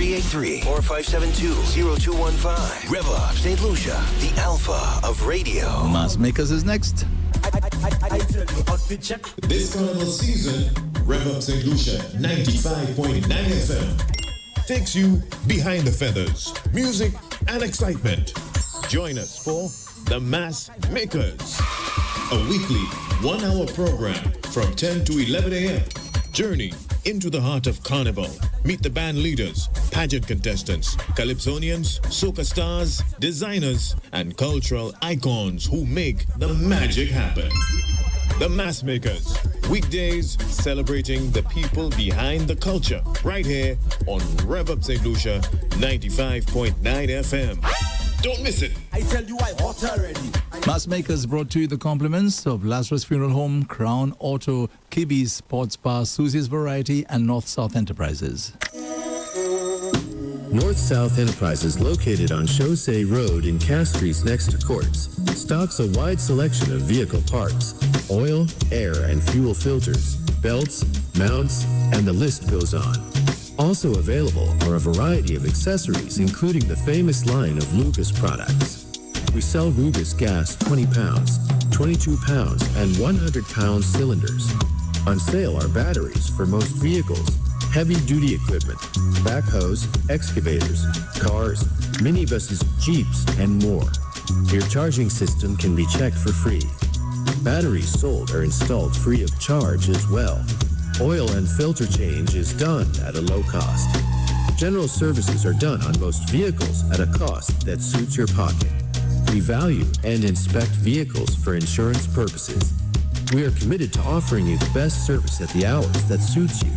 383 or 572-0215. REV-UP St. Lucia, the alpha of radio. Mass Makers is next. This carnival season, REV-UP St. Lucia 95.9 FM takes you behind the feathers, music and excitement. Join us for The Mass Makers, a weekly 1-hour program from 10 to 11 a.m. Journey into the heart of carnival. Meet the band leaders, pageant contestants, calypsonians, soca stars, designers, and cultural icons who make the magic happen. The Mass Makers, weekdays celebrating the people behind the culture, right here on REV-UP St. Lucia 95.9 FM. Don't miss it. I tell you, I hot already. Mass Makers brought to you the compliments of Lazarus Funeral Home, Crown Auto, Kibby's Sports Bar, Susie's Variety, and North-South Enterprises. North-South Enterprises, located on Chaussee Road in Castries next to Courts, stocks a wide selection of vehicle parts, oil, air, and fuel filters, belts, mounts, and the list goes on. Also available are a variety of accessories, including the famous line of Lucas products. We sell Rugus gas 20 pounds, 22 pounds, and 100-pound cylinders. On sale are batteries for most vehicles, heavy-duty equipment, backhoes, excavators, cars, minibuses, Jeeps, and more. Your charging system can be checked for free. Batteries sold are installed free of charge as well. Oil and filter change is done at a low cost. General services are done on most vehicles at a cost that suits your pocket. We value and inspect vehicles for insurance purposes. We are committed to offering you the best service at the hours that suits you.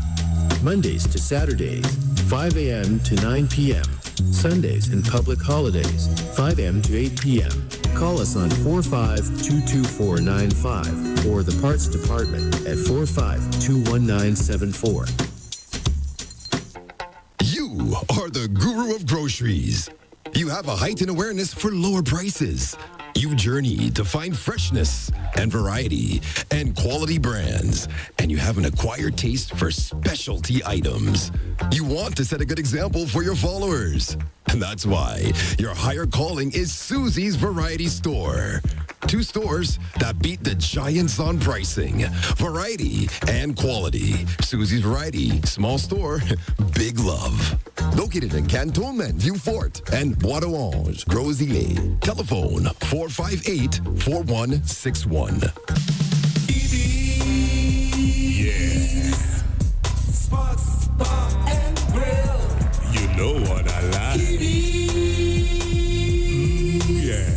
Mondays to Saturdays, 5 a.m. to 9 p.m. Sundays and public holidays, 5 a.m. to 8 p.m. Call us on 45-22495 or the parts department at 45-21974. You are the guru of groceries. You have a heightened awareness for lower prices. You journey to find freshness and variety and quality brands, and you have an acquired taste for specialty items. You want to set a good example for your followers. And that's why your higher calling is Susie's Variety Store. 2 stores that beat the giants on pricing, variety, and quality. Susie's Variety, small store, big love. Located in Cantonment, Vieux Fort, and Bois d'Orange, Gros-Islet. Telephone 458-4161. Yeah. Sports Bar and Grill. You know what I like. Yeah.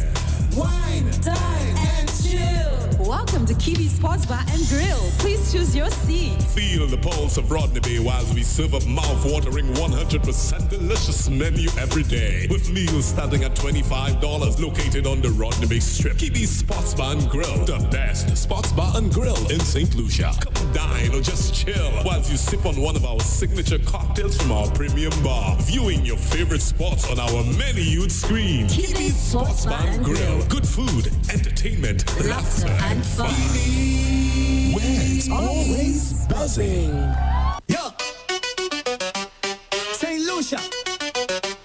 Wine, dine, and chill. Welcome to Kiwi Sports Bar and Grill. Please choose your seat. Feel the pulse of Rodney Bay while we serve up mouth-watering 100% delicious menu every day. With meals starting at $25, located on the Rodney Bay Strip. Kiwi Sports Bar and Grill, the best sports bar and grill in St. Lucia. Come dine or just chill while you sip on one of our signature cocktails from our premium bar. Viewing your favorite sports on our many-hued screen. Kiwi Sports Bar and Grill. Good food, entertainment, laughter, and fun. Where it's always buzzing. Yo! St. Lucia.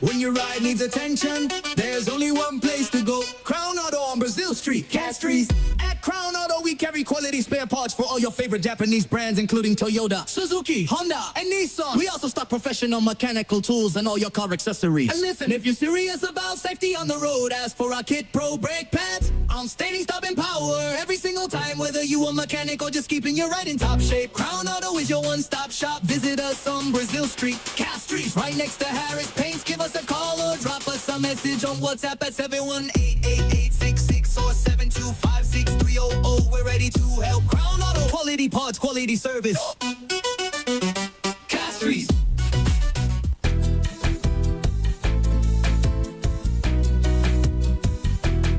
When your ride needs attention, there's only one place to go. Crown Auto on Brazil Street, Castries. At Crown Auto, we carry quality spare parts for all your favorite Japanese brands, including Toyota, Suzuki, Honda, and Nissan. We also stock professional mechanical tools and all your car accessories. And listen, if you're serious about safety on the road, ask for our Kit Pro brake pads. On steady stopping power every single time, whether you a mechanic or just keeping your ride in top shape. Crown Auto is your one-stop shop. Visit us on Brazil Street, Castries, right next to Harris Paints. Give us a call or drop us a message on WhatsApp at 718-8866 or 725-6300. We're ready to help. Crown Auto, quality parts, quality service. Castries.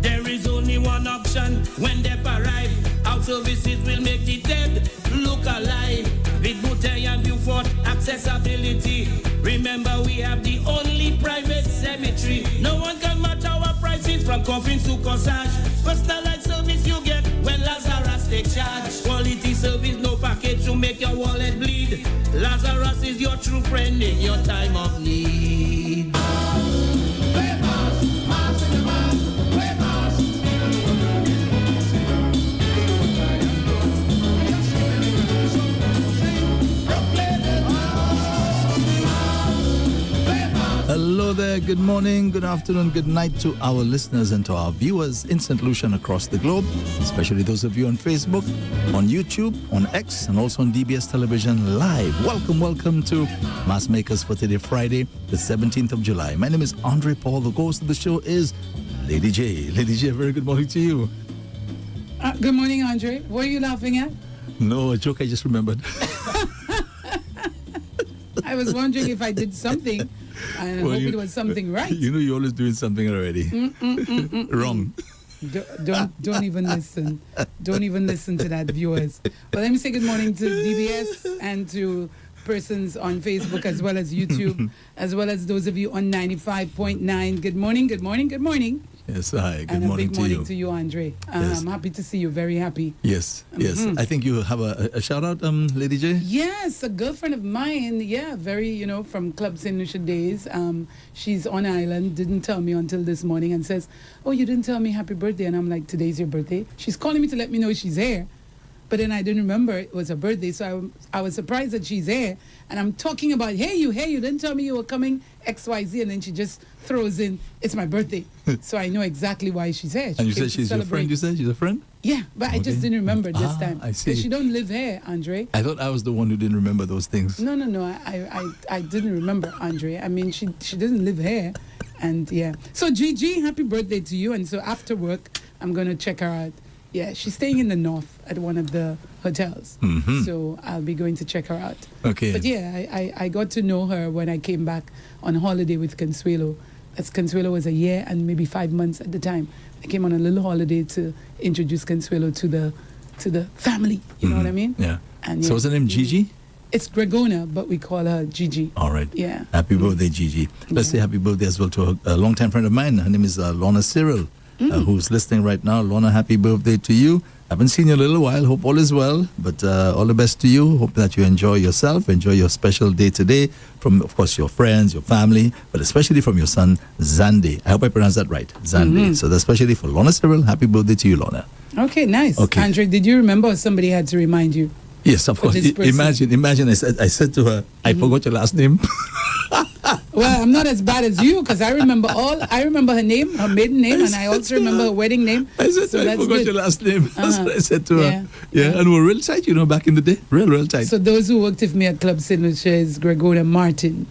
There is only one option when they arrive. Our services will make the dead look alive. With Bouteille and Beaufort accessibility. Remember, we have the only private cemetery. No one can match our prices from coffins to corsage. Personalized service you get when Lazarus take charge. Quality service, no package to make your wallet bleed. Lazarus is your true friend in your time of need. Hello there, good morning, good afternoon, good night to our listeners and to our viewers in St. Lucia and across the globe, especially those of you on Facebook, on YouTube, on X, and also on DBS Television Live. Welcome to Mass Makers for today, Friday, the 17th of July. My name is Andre Paul. The host of the show is Lady J. Lady J, very good morning to you. Good morning, Andre. What are you laughing at? No, a joke I just remembered. I was wondering if I did something. I hope it was something right. You know you're always doing something already. Wrong. Don't even listen. Don't even listen to that, viewers. Well, let me say good morning to DBS and to persons on Facebook as well as YouTube, as well as those of you on 95.9. Good morning, good morning, good morning. Yes, hi. Good and morning a big to morning you. to you, Andre. Yes. I'm happy to see you. Very happy. Yes. I think you have a shout out, Lady J. Yes, a girlfriend of mine. Yeah, very, from Club St. Lucia days. She's on island. Didn't tell me until this morning and says, "Oh, you didn't tell me happy birthday." And I'm like, "Today's your birthday." She's calling me to let me know she's here. But then I didn't remember it was her birthday, so I was surprised that she's here. And I'm talking about, hey, you didn't tell me you were coming, XYZ. And then she just throws in, it's my birthday. So I know exactly why she's here. And you said she's your friend, you said? She's a friend? Yeah, but I just didn't remember this time. I see. Because she don't live here, Andre. I thought I was the one who didn't remember those things. No. I didn't remember, Andre. I mean, she doesn't live here. And yeah. So Gigi, happy birthday to you. And so after work, I'm going to check her out. Yeah, she's staying in the north at one of the hotels. Mm-hmm. So I'll be going to check her out. Okay. But yeah, I got to know her when I came back on holiday with Consuelo. As Consuelo was a year and maybe 5 months at the time. I came on a little holiday to introduce Consuelo to the family. You know what I mean? Yeah. And so what's her name, Gigi? It's Gregona, but we call her Gigi. All right. Yeah. Happy birthday, Gigi. Let's say happy birthday as well to a longtime friend of mine. Her name is Lorna Cyril. Who's listening right now. Lorna, happy birthday to you. Haven't seen you in a little while. Hope all is well. But all the best to you. Hope that you enjoy yourself. Enjoy your special day today from, of course, your friends, your family, but especially from your son, Zande. I hope I pronounced that right. Zande. So that's especially for Lorna Cyril. Happy birthday to you, Lorna. Okay, nice. Okay. Andre, did you remember or somebody had to remind you? Yes, of course. Imagine I said to her, I forgot your last name. Well, I'm not as bad as you because I remember her name, her maiden name, and I also remember her wedding name. I said so I forgot your last name. That's what I said to her. Yeah. And we were real tight, back in the day. Real tight. So those who worked with me at Club St. Lucia is Gregona Martin.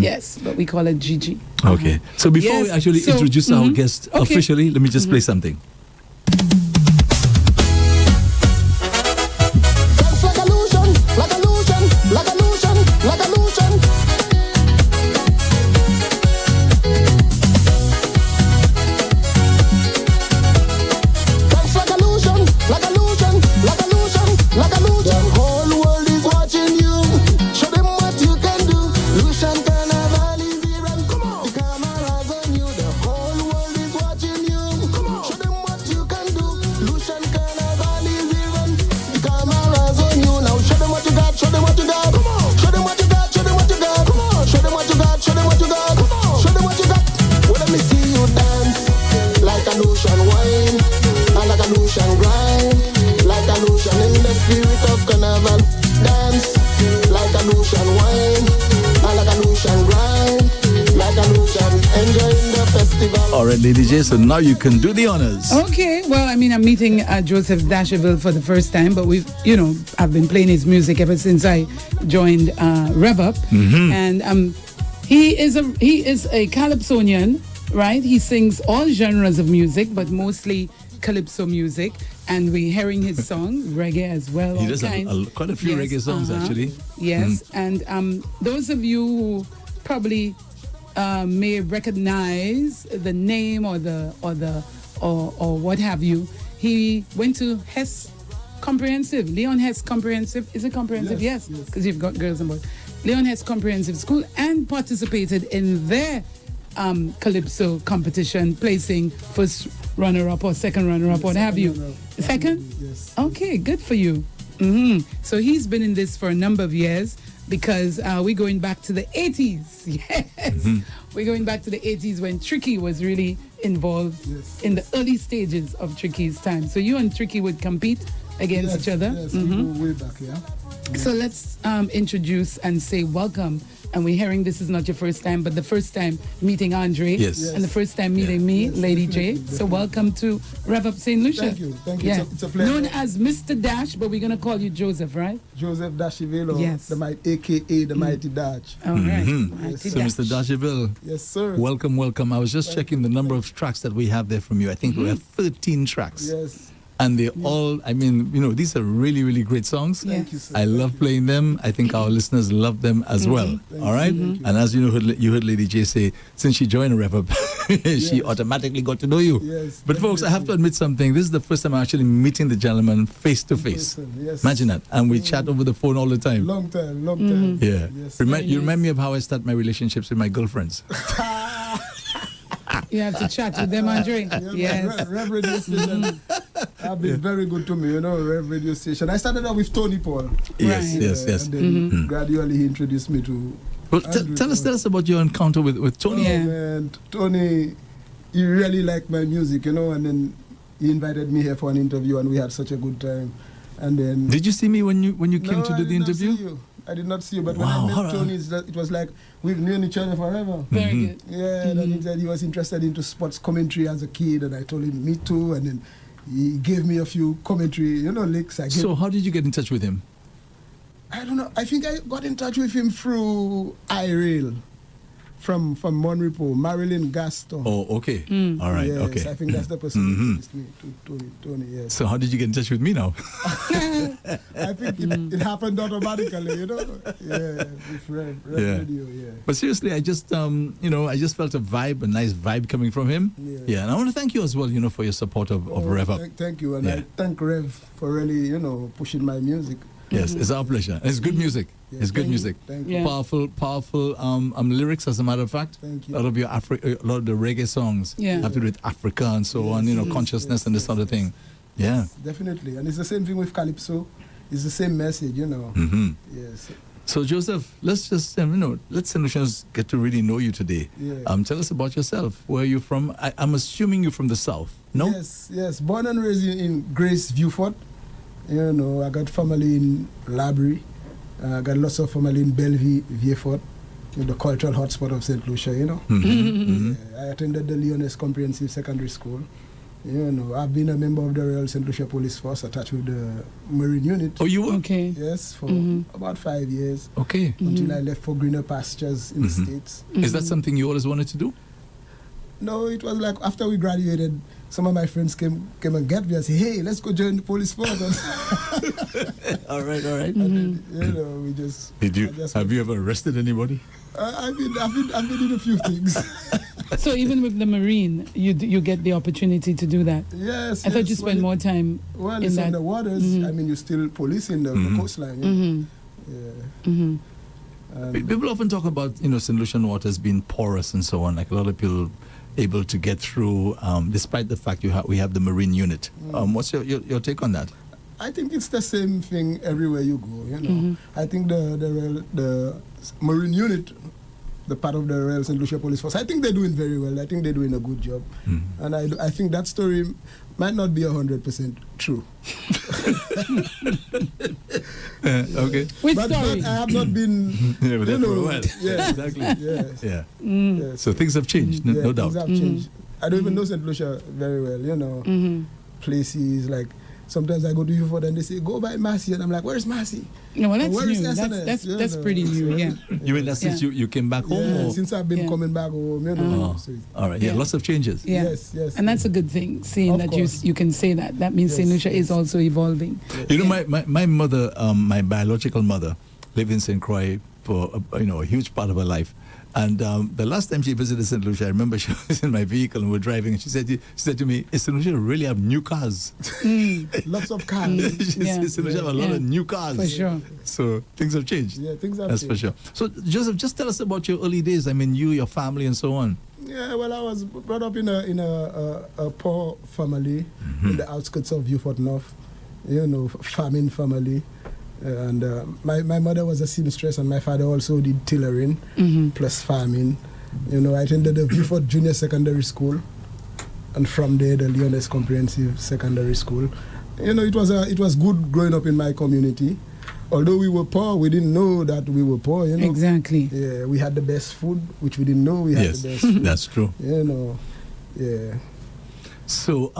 Yes, but we call her Gigi. Okay. So before we actually introduce our guest officially, let me just play something. Lady J, so now you can do the honors. Okay, well, I mean, I'm meeting Joseph Dasherville for the first time, but I've been playing his music ever since I joined REV-UP, and he is a calypsonian, right? He sings all genres of music, but mostly calypso music, and we're hearing his song reggae as well. He does quite a few reggae songs actually. Yes, and those of you who probably may recognize the name or what have you. He went to Hess Comprehensive, Leon Hess Comprehensive. Is it comprehensive? Yes, because you've got girls and boys. Leon Hess Comprehensive School, and participated in their calypso competition, placing first runner-up or second runner-up, what have you. Second? Yes. Okay, good for you. So he's been in this for a number of years. Because we're going back to the 80s. Yes. We're going back to the 80s when Tricky was really involved in the early stages of Tricky's time. So you and Tricky would compete against each other? Yes, we go way back, yeah. So let's introduce and say welcome and we're hearing this is not your first time, but the first time meeting Andre. Yes. And the first time meeting me, Lady J. So welcome to REV-UP St. Lucia. Thank you. Yeah. It's a pleasure. Known as Mr. Dash, but we're going to call you Joseph, right? Joseph Dashiville, Yes. AKA the Mighty Dash. All right. So, Mr. Dashiville, Yes, sir. welcome. I was just checking the number of tracks that we have there from you. I think we have 13 tracks. Yes. And they all, I mean, these are really, really great songs. Thank you, sir. I love playing them. I think our listeners love them as well. All right? And as you heard Lady J say, since she joined REV-UP, she automatically got to know you. Yes, but folks, I have to admit something. This is the first time I'm actually meeting the gentleman face to face. Yes. Imagine that. And we chat over the phone all the time. Long time. Yeah. Yes. You remind me of how I start my relationships with my girlfriends. You have to chat with them, Andre. Yes. Rev Radio Station have been very good to me, Rev Radio Station. I started out with Tony Paul. Yes. And then gradually he introduced me to Well, tell us about your encounter with Tony. And Tony, he really liked my music, and then he invited me here for an interview, and we had such a good time. And then Did you see me when you came to do the interview? I did not see you, but when I met Tony, it was like we've known each other forever. Very good. Yeah, and then he said he was interested into sports commentary as a kid, and I told him me too, and then he gave me a few commentary, licks. So how did you get in touch with him? I don't know. I think I got in touch with him through iRail from Monrepo, Marilyn Gaston. Oh, okay. All right, yes, okay. I think that's the person who introduced me to Tony, yes. So how did you get in touch with me now? I think it happened automatically, Yeah, with Rev Radio, yeah. But seriously, I just, I just felt a nice vibe coming from him. Yeah, and I want to thank you as well, for your support of REV-UP. Thank you, and I thank Rev for really, pushing my music. Yes, it's our pleasure. It's good music. Yes, It's good music. Thank you. Powerful lyrics, as a matter of fact. Thank you. A lot of a lot of the reggae songs have to do with Africa and so on, consciousness and this sort of thing. Yeah. Yes, definitely. And it's the same thing with Calypso. It's the same message, Yes. So Joseph, let's just let St. Lucians get to really know you today. Yeah. Tell us about yourself. Where are you from? I'm assuming you're from the south. No? Yes. Born and raised in Grace, Viewfort. I got family in Labrie. I got lots of family in Bellevue, Vieux-Fort, the cultural hotspot of St. Lucia, I attended the Leones Comprehensive Secondary School. I've been a member of the Royal St. Lucia Police Force attached with the Marine Unit. Oh, you were? Okay. Yes, for about 5 years. Okay. Until I left for greener pastures in the States. Is that something you always wanted to do? No, it was like after we graduated, some of my friends came and get me and said, "Hey, let's go join the police force." All right. And then, we just. Have you ever arrested anybody? I've been in a few things. So even with the Marine, you get the opportunity to do that? Yes. I thought you spent more time Well, in it's that. on the waters. I mean, you're still policing the coastline. People often talk about, St. Lucian waters being porous and so on. Like a lot of people able to get through, despite the fact we have the Marine Unit. What's your take on that? I think it's the same thing everywhere you go. I think the Marine Unit, the part of the Royal St. Lucia Police Force, I think they're doing very well. I think they're doing a good job, and I think that story might not be 100% true. Okay. But I have not been. For a while. Yeah, exactly. Yes. Yeah. Yes. So things have changed, no doubt. Things have changed. I don't even know St. Lucia very well. Places like. Sometimes I go to Vieux-Fort and they say, "Go by Massey," and I'm like, "Where's Massey?" No, well, that's Where is new. SNS? That's pretty new. Yeah. You mean that since you came back home? Yeah, Or? since I've been coming back home, So all right. Yeah, lots of changes. Yeah. Yes. And that's a good thing, seeing Of that course. you can say that. That means St. Lucia is also evolving. My mother, my biological mother, lived in St. Croix for a huge part of her life. And the last time she visited St. Lucia, I remember she was in my vehicle and we were driving, and she said to me, "Is St. Lucia really have new cars?" Lots of cars. She said St. Lucia have a lot of new cars. For sure. So things have changed. Yeah, things have That's changed. for sure. So Joseph, just tell us about your early days. I mean, you, your family, and so on. Yeah, well, I was brought up in a poor family in the outskirts of Vieux-Fort North. Farming family. And my mother was a seamstress, and my father also did tailoring plus farming. I attended the Vieux-Fort Junior Secondary School, and from there the Leones Comprehensive Secondary School. It was good growing up in my community, although we were poor, we didn't know that we were poor, you know. Exactly. Yeah, we had the best food, which we didn't know we had Yes, the best food. that's true. You know, yeah. So,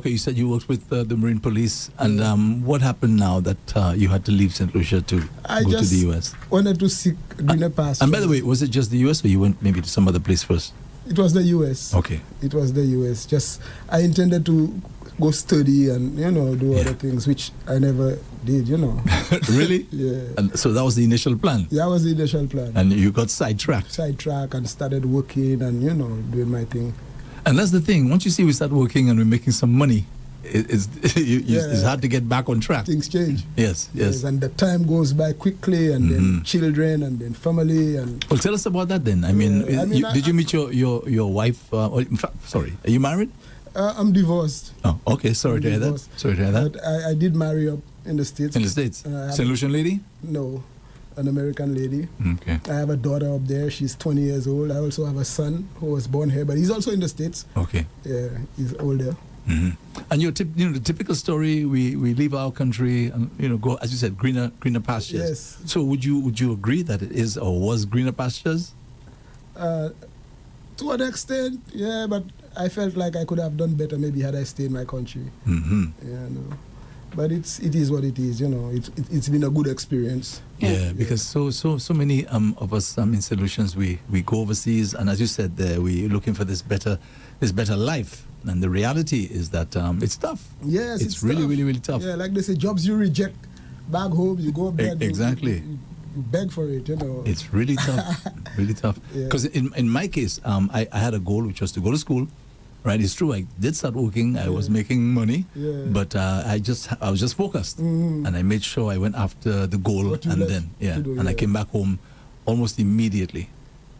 you said you worked with the Marine Police, and what happened now that you had to leave St. Lucia to I go to just the U.S.? wanted to seek greener pastures. And by the way, was it just the U.S. or you went maybe to some other place first? It was the U.S. Okay. It was the U.S. Just, I intended to go study and, you know, do other things, which I never did, you know. Really? Yeah. And so that was the initial plan? That was the initial plan. And you got sidetracked? Sidetracked and started working and, you know, doing my thing. And that's the thing. Once you see we start working and we're making some money, it's hard to get back on track. Things change. Yes. And the time goes by quickly, and then children, and then family, and. Well, tell us about that then. I mean, did you meet your wife? Sorry, are you married? I'm divorced. Oh, okay. Sorry to hear that. But I did marry up in the States. In the States? St. Lucian lady? No, an American lady. Okay. I have a daughter up there. She's 20 years old. I also have a son who was born here, but he's also in the States. Okay. Yeah, he's older. Mm-hmm. And the typical story: we leave our country and go, as you said, greener pastures. Yes. So would you agree that it is or was greener pastures? To an extent, yeah, but I felt like I could have done better maybe had I stayed in my country. Mm-hmm. Yeah, no. But it is what it is, you know. It's been a good experience. Yeah, because so many of us in solutions we go overseas, and as you said there, we're looking for this better life. And the reality is that it's tough. Yes, it's really, tough. really, really tough. Yeah, like they say, jobs you reject, back home, you go up there. Exactly. You beg for it, you know. It's really tough, really tough. Because in my case, I had a goal which was to go to school. Right, it's true. I did start working. I was making money, but I was just focused, and I made sure I went after the goal, and then I came back home almost immediately.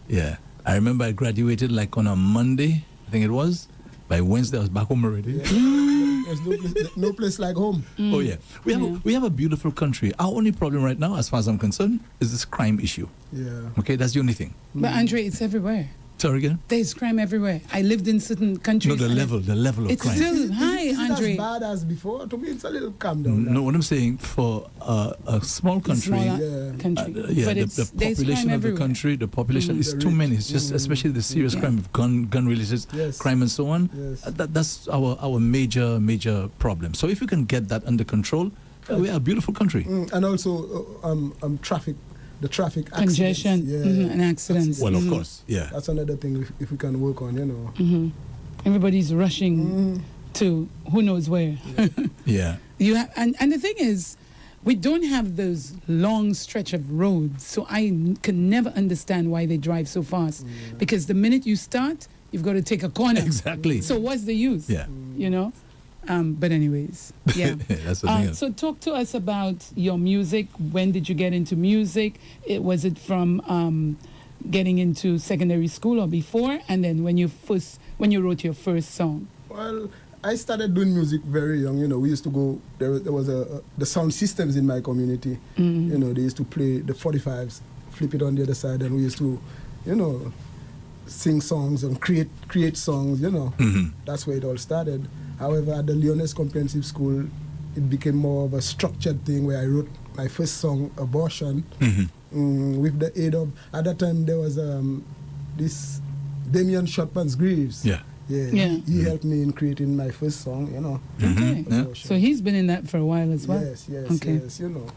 Yeah, I remember I graduated like on a Monday, I think it was. By Wednesday, I was back home already. Yeah. There's no place like home. Oh yeah, we have a beautiful country. Our only problem right now, as far as I'm concerned, is this crime issue. Yeah. Okay, that's the only thing. But Andre, it's everywhere. Sorry again? There's crime everywhere. I lived in certain countries. No, the level of it's crime. It's still high, Andre. It's not as bad as before. To me, it's a little calm down. No, what I'm saying, for a small country, the population of the country, the population is too many. It's just, especially the serious crime of gun-related crime and so on. Yes. That's our major problem. So if we can get that under control, we are a beautiful country. And also traffic. The traffic congestion and accidents. Well, of course, that's another thing if we can work on, you know. Everybody's rushing to who knows where. Yeah. You have, and the thing is, we don't have those long stretch of roads, so I can never understand why they drive so fast. Because the minute you start, you've got to take a corner. Exactly. So what's the use? Yeah. You know. But anyways, yeah. That's the thing. So talk to us about your music. When did you get into music? Was it from getting into secondary school or before? And then when you wrote your first song? Well, I started doing music very young. You know, we used to go. There was the sound systems in my community. You know, they used to play the 45s, flip it on the other side, and we used to, you know, sing songs and create songs. You know, that's where it all started. However, at the Leones Comprehensive School, it became more of a structured thing where I wrote my first song, Abortion, with the aid of, at that time there was this Damien Shotpants Greaves. Yeah. He helped me in creating my first song, you know. Okay. So he's been in that for a while as well. Yes, okay. Yes, you know.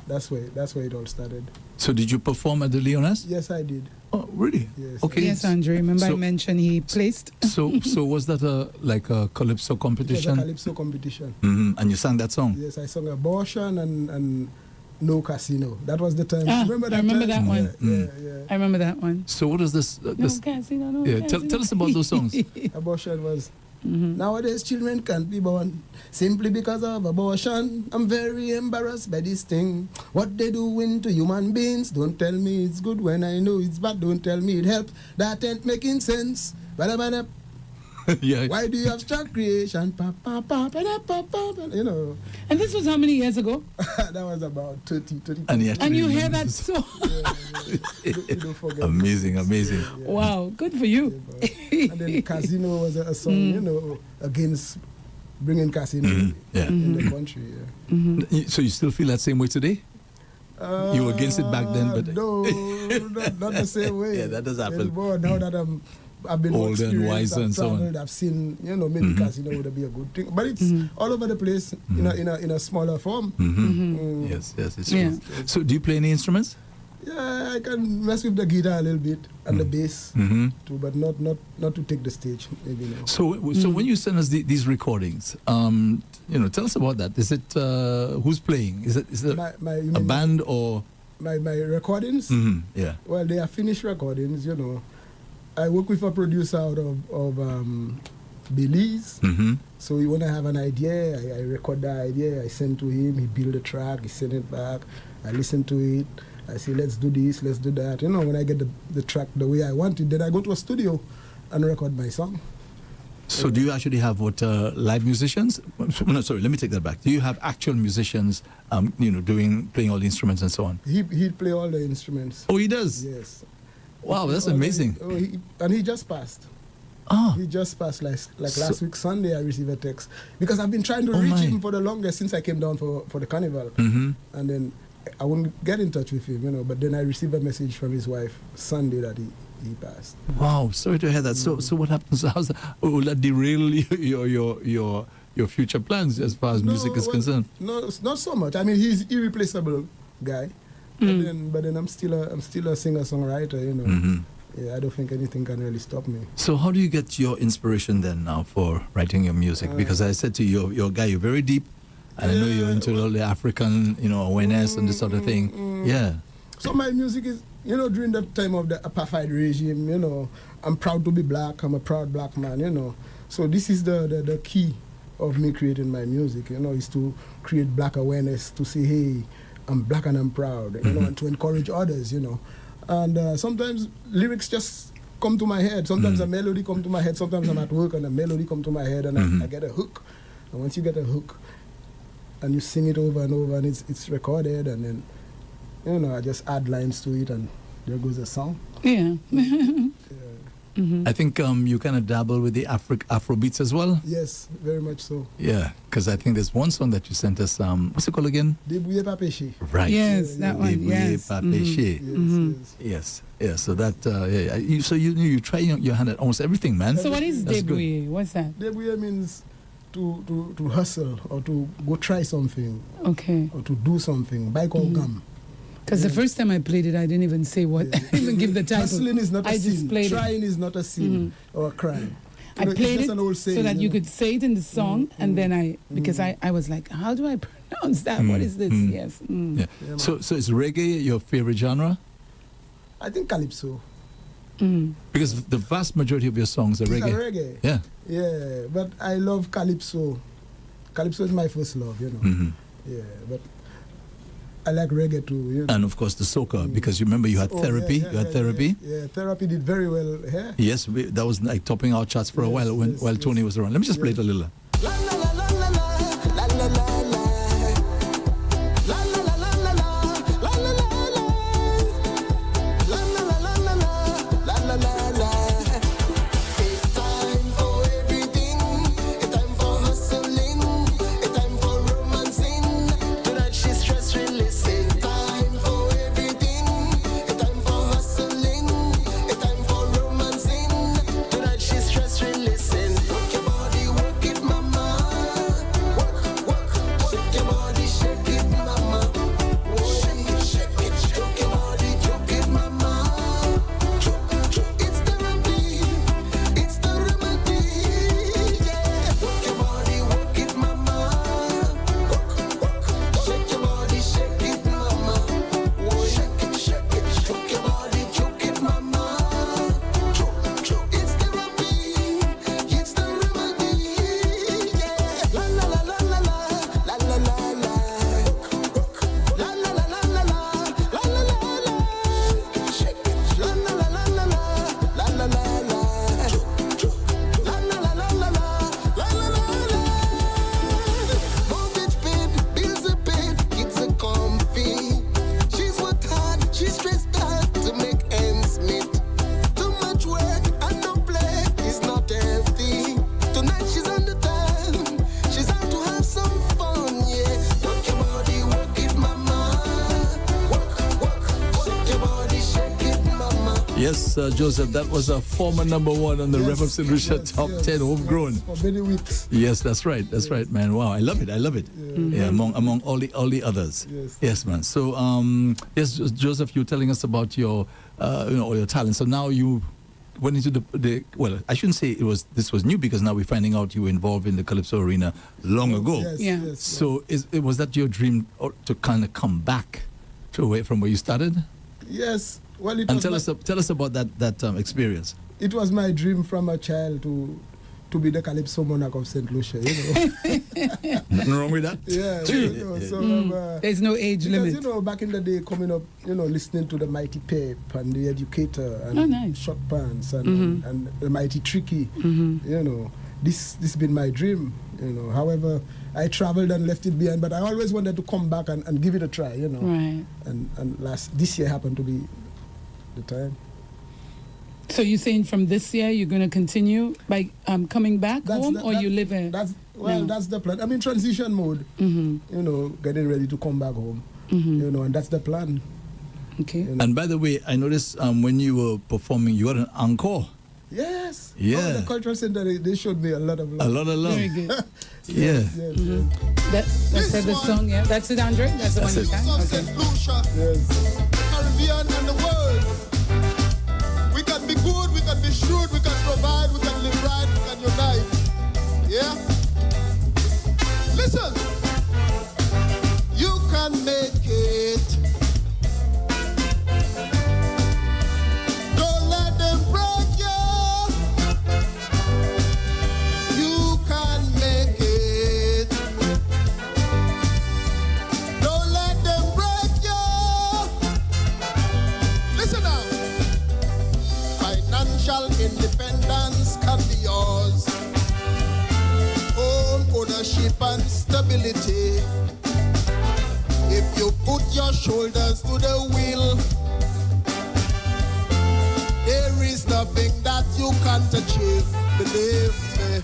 That's where it all started. So did you perform at the Leones? Yes, I did. Oh, really? Yes. Okay. Yes, Andre. Remember I mentioned he placed? So was that like a calypso competition? It was a calypso competition. And you sang that song? Yes, I sang Abortion and No Casino. That was the time. Remember that? I remember that one. Yeah. I remember that one. So what is this? No casino, no casino. Tell us about those songs. Abortion was... Nowadays, children can't be born simply because of abortion. I'm very embarrassed by this thing. What they doing to human beings? Don't tell me it's good when I know it's bad. Don't tell me it helps. That ain't making sense. Yeah. Why do you have stock creation? You know. And this was how many years ago? That was about 30. And you hear that song? Don't forget. Amazing. Yeah. Wow, good for you. And then Casino was a song, you know, against bringing casino in the country. So you still feel that same way today? You were against it back then, but no, not the same way. Yeah, that does happen. Well, now that I've been more older and experienced, wiser I've and so on. traveled, I've seen, maybe casino would be a good thing, but it's all over the place in a smaller form. Yes, it's true. So, do you play any instruments? Yeah, I can mess with the guitar a little bit and the bass too, but not to take the stage. Maybe no. So when you send us these recordings, tell us about that. Is it who's playing? Is it a band or my recordings? Yeah. Well, they are finished recordings. I work with a producer out of Belize. So when I have an idea, I record the idea. I send to him. He build a track. He send it back. I listen to it. I say, let's do this, let's do that. When I get the track the way I want it, then I go to a studio and record my song. So do you actually have live musicians? No, sorry, let me take that back. Do you have actual musicians, playing all the instruments and so on? He'd play all the instruments. Oh, he does? Yes. Wow, that's amazing. And he just passed. He just passed last week Sunday. I received a text because I've been trying to reach him for the longest since I came down for the carnival. And then I wouldn't get in touch with him, but then I received a message from his wife Sunday that he passed. Wow, sorry to hear that. So what happens? Will that derail your future plans as far as music is concerned? No, it's not so much. I mean, he's irreplaceable guy. But then I'm still a singer-songwriter, Yeah, I don't think anything can really stop me. So how do you get your inspiration then now for writing your music? Because I said to you, you're a guy, you're very deep. And I know you're into all the African, awareness and this sort of thing. Yeah. So my music is, during the time of the apartheid regime, I'm proud to be black. I'm a proud black man, So this is the key of me creating my music, is to create black awareness, to say, hey, I'm black and I'm proud, and to encourage others, And sometimes lyrics just come to my head. Sometimes a melody come to my head. Sometimes I'm at work and a melody come to my head and I get a hook. And once you get a hook, and you sing it over and over, and it's recorded, and then I just add lines to it, and there goes a song. Yeah. I think you kind of dabble with the Afro beats as well. Yes, very much so. Yeah, because I think there's one song that you sent us. What's it called again? Debouillé Papéché. Right. Yes, that one. Yes. Yes. Yeah. So that. So you try your hand at almost everything, man. So what is debouillé? What's that? Debouillé means to hustle or to go try something. Okay. Or to do something. Bike or gum. Because the first time I played it, I didn't even say what, even give the title. Hustling is not a sin. Just played Trying is not a sin or a crime. I played it so that you could say it in the song, and then because I was like, how do I pronounce that? What is this? Yes. Yeah. So is reggae your favorite genre? I think calypso. Because the vast majority of your songs are reggae. Reggae. Yeah. Yeah, but I love calypso. Calypso is my first love, Yeah, but I like reggae too. And of course the soca, because you remember you had therapy. You had therapy. Yeah, therapy did very well here. Yes, that was like topping our charts for a while while Tony was around. Let me just play it a little. Work your body, work it, mama. Yes, Joseph, that was a former #1 on the Rev-UP St. Lucia Top 10 homegrown. For many weeks. Yes, that's right. That's right, man. Wow, I love it. I love it. Yeah, among all the others. Yes, man. So, yes, Joseph, you're telling us about your, all your talent. So now you went into the well, I shouldn't say this was new, because now we're finding out you were involved in the Calypso arena long ago. Yes, so was that your dream to kind of come back from where you started? Yes. Well, tell us about that experience. It was my dream from a child to be the Calypso monarch of St. Lucia, Nothing wrong with that. Yeah, there's no age limit. Back in the day, coming up, listening to the Mighty Pep and the Educator and Short Pants and the Mighty Tricky, this been my dream. However, I traveled and left it behind, but I always wanted to come back and give it a try. Right. And this year happened to be the time. So you're saying from this year you're going to continue by coming back home, or you live in? That's the plan. I'm in transition mode. Getting ready to come back home. And that's the plan. Okay. And by the way, I noticed when you were performing, you got an encore. Yes. Yeah. Oh, the Cultural Center, they showed me a lot of love. A lot of love. Very good. Yeah. That's the song. Yeah. That's it, Andre. That's the one you sang. Okay. Yes. Caribbean and the world. We can be good, we can be shrewd, we can provide, we can live right, we can unite. Yeah? Listen. You can make it. Don't let them break you. You can make it. Don't let them break you. Listen now. Financial independence can be yours. Home ownership and stability. If you put your shoulders to the wheel, there is nothing that you can't achieve. Believe me.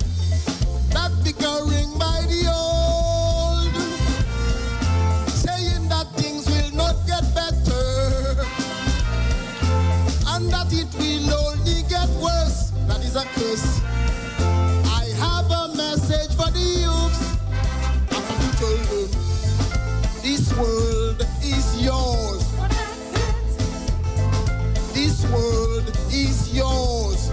That bickering by the old, saying that things will not get better, and that it will only get worse, that is a curse. I have a message for the youths. I have to tell them, this world is yours. This world is yours.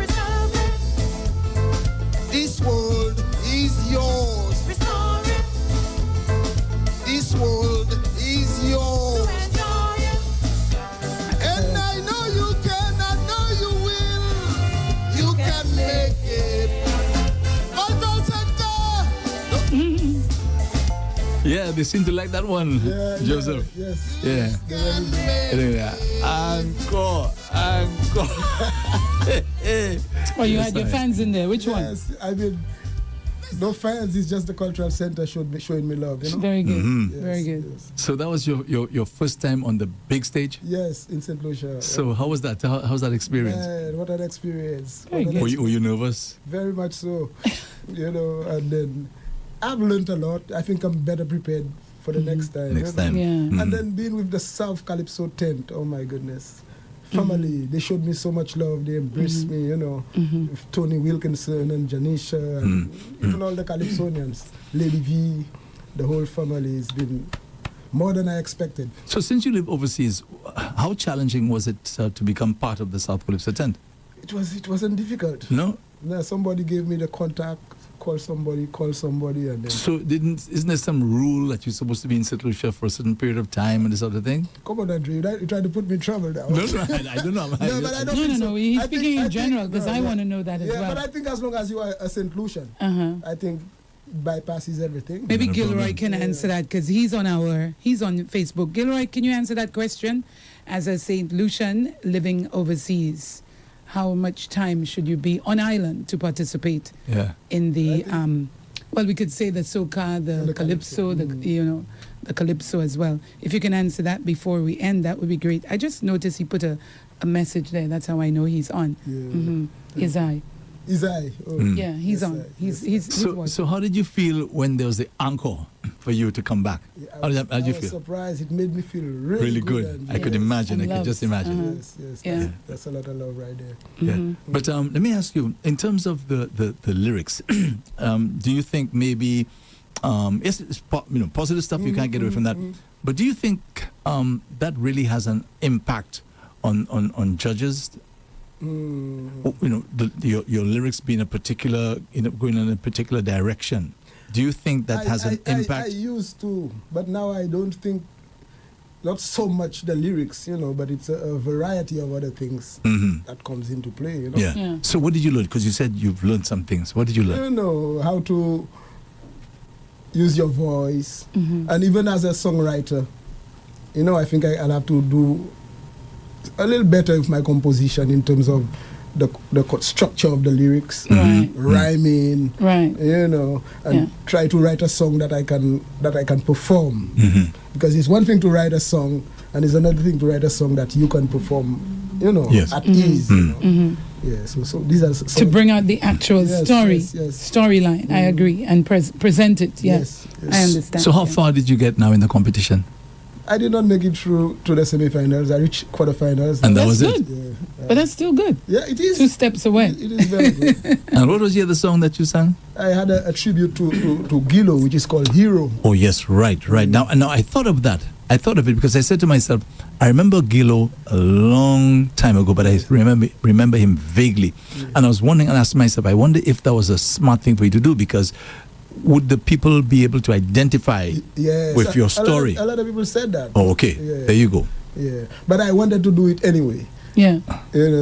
This world is yours. This world is yours. And I know you can, I know you will. You can make it. Cultural Center. Yeah, they seem to like that one, Joseph. Yes. Yeah. Encore. Well, you had your fans in there. Which one? Yes, I mean, no fans. It's just the Cultural Center showing me love. Very good. Yes, Very good. Yes. So that was your first time on the big stage? Yes, in St. Lucia. So how was that? How's that experience? Man, what an experience. Very good. Were you nervous? Very much so. And then I've learned a lot. I think I'm better prepared for the next time. Next time. Yeah. And then being with the South Calypso tent, oh my goodness. Family, they showed me so much love. They embraced me, with Tony Wilkinson and Janice and even all the Calypsonians. Lady V, the whole family has been more than I expected. So since you live overseas, how challenging was it to become part of the South Calypso tent? It wasn't difficult. No? No, somebody gave me the contact, call somebody, and then... So isn't there some rule that you're supposed to be in St. Lucia for a certain period of time and this sort of thing? Come on, Andre, you tried to put me in trouble now. No, I don't know. But I don't think so. No. He's speaking in general, because I want to know that as well. Yeah, but I think as long as you are a St. Lucian, I think bypasses everything. Maybe Gilroy can answer that, because he's on Facebook. Gilroy, can you answer that question? As a St. Lucian living overseas, how much time should you be on island to participate in the well, we could say the soca, the calypso, the calypso as well. If you can answer that before we end, that would be great. I just noticed he put a message there. That's how I know he's on. Isai. Isai. Yeah, he's on. He's so how did you feel when there was the encore for you to come back? How did you I was feel? surprised. It made me feel really, Really good. I could imagine. I could just imagine. Yes. Yeah. That's a lot of love right there. Yeah. But let me ask you, in terms of the lyrics, do you think maybe, yes, it's positive stuff, you can't get away from that, but do you think that really has an impact on judges? Your lyrics being a particular, going in a particular direction. Do you think that has an impact? I used to, but now I don't think, not so much the lyrics, but it's a variety of other things that comes into play, Yeah. So what did you learn? Because you said you've learned some things. What did you learn? How to use your voice. And even as a songwriter, I think I'll have to do a little better with my composition in terms of the structure of the lyrics, rhyming, and try to write a song that I can perform. Because it's one thing to write a song, and it's another thing to write a song that you can perform, at ease. Yeah, so these are to bring out the actual storyline. I agree, and present it. Yes. I understand. So how far did you get now in the competition? I did not make it through to the semi-finals. I reached quarterfinals. And that was good. it? Yeah. But that's still good. Yeah, it is. 2 steps away. It is very good. And what was the other song that you sang? I had a tribute to Gillo, which is called Hero. Oh, yes, right. Now I thought of that. I thought of it because I said to myself, I remember Gillo a long time ago, but I remember him vaguely. And I was wondering, and I asked myself, I wonder if that was a smart thing for you to do, because would the people be able to identify with your story? A lot of people said that. Oh, okay. Yeah. There you go. Yeah. But I wanted to do it anyway. Yeah.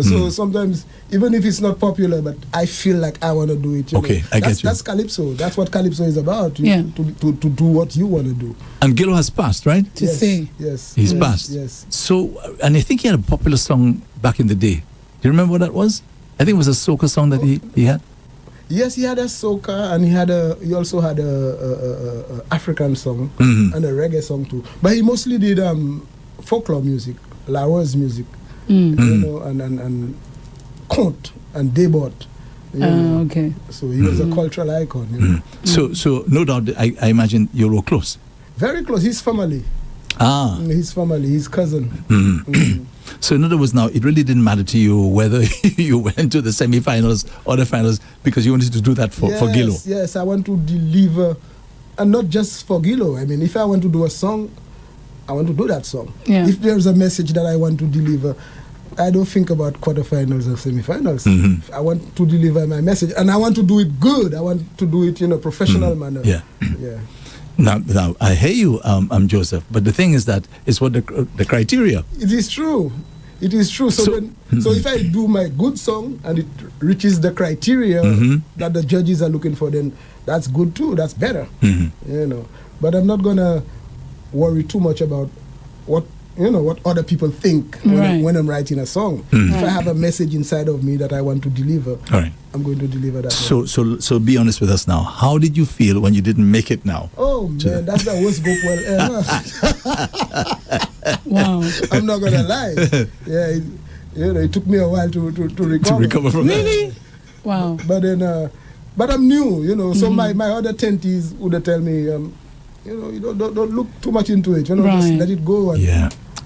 So sometimes, even if it's not popular, but I feel like I want to do it. Okay, I get you. That's Calypso. That's what Calypso is about. To do what you want to do. And Gillo has passed, right? Yes. He's passed. Yes. So, and I think he had a popular song back in the day. Do you remember what that was? I think it was a soca song that he had. Yes, he had a soca, and he also had a African song and a reggae song too. But he mostly did folklore music, La Rose music, and conte and debot. Okay. So he was a cultural icon. So no doubt, I imagine you were close. Very close. His family. His family, his cousin. So in other words, now it really didn't matter to you whether you went to the semi-finals or the finals, because you wanted to do that for Gillo. Yes, I want to deliver, and not just for Gillo. I mean, if I want to do a song, I want to do that song. Yeah. If there's a message that I want to deliver, I don't think about quarterfinals or semi-finals. I want to deliver my message, and I want to do it good. I want to do it in a professional manner. Yeah. Now I hear you, Joseph. But the thing is that it's what the criteria. It is true. It is true. So if I do my good song and it reaches the criteria that the judges are looking for, then that's good too. That's better. But I'm not gonna worry too much about what other people think when I'm writing a song. If I have a message inside of me that I want to deliver, I'm going to deliver that. So be honest with us now. How did you feel when you didn't make it now? Oh man, that's the worst goal ever. Wow. I'm not gonna lie. Yeah, it took me a while to recover. To recover from really? that. Wow. But then, but I'm new, So my other tenties would tell me, you don't look too much into it. Just let it go.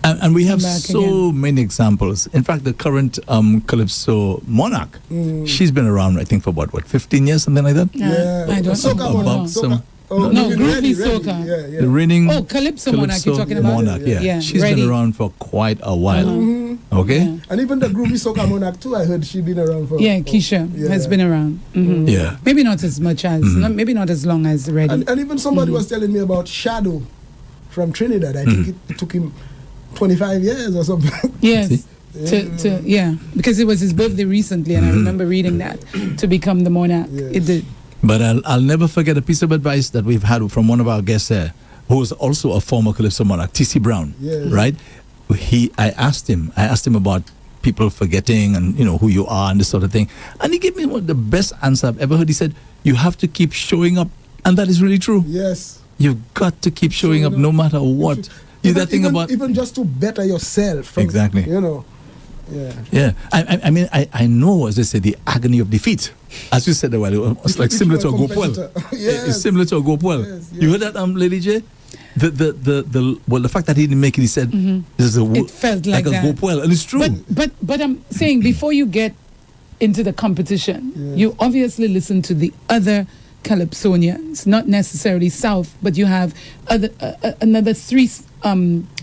And we have so many examples. In fact, the current Calypso monarch, she's been around, I think, for what, 15 years, something like that? Yeah. I don't know. Groovy soca. The reigning Calypso monarch you're talking about? Monarch, she's been around for quite a while. Okay? Yeah. And even the groovy soca monarch too, I heard she's been around for... Yeah, Keisha has been around. Yeah. Maybe not as much as, maybe not as long as Reddy. And even somebody was telling me about Shadow from Trinidad. I think it took him 25 years or something. Yes. Because it was his birthday recently, and I remember reading that, to become the monarch. Yes. It did. But I'll never forget a piece of advice that we've had from one of our guests there, who was also a former Calypso monarch, T.C. Brown, right? I asked him about people forgetting and who you are and this sort of thing, and he gave me the best answer I've ever heard. He said, "You have to keep showing up," and that is really true. Yes, you've got to keep showing up no matter what. Even just to better yourself. Exactly. Yeah. I mean, I know, as they say, the agony of defeat. As you said a while ago, it's like similar to a Gopwell. It's similar to a Gopwell. You heard that, Lady J? The fact that he didn't make it, he said, it felt like a that. Gopwell, and it's true. But I'm saying, before you get into the competition, you obviously listen to the other Calypsonians, not necessarily South, but you have another 3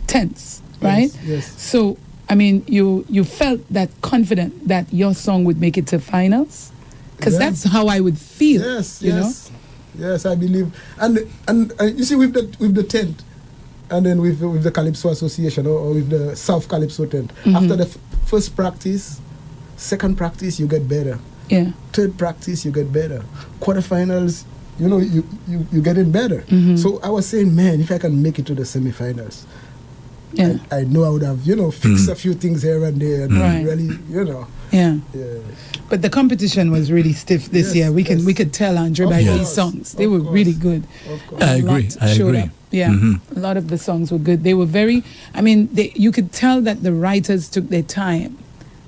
tenths, right? Yes. So, I mean, you felt that confident that your song would make it to finals? Because that's how I would feel. Yes, I believe. And you see, with the tent, and then with the Calypso Association or with the South Calypso tent, after the first practice, second practice, you get better. Yeah. Third practice, you get better. Quarterfinals, you getting better. So I was saying, man, if I can make it to the semifinals, I know I would have, fixed a few things here and there, and really, Yeah. But the competition was really stiff this year. We could tell, Andre, by these songs. They were really good. I agree. Yeah. A lot of the songs were good. They were very, you could tell that the writers took their time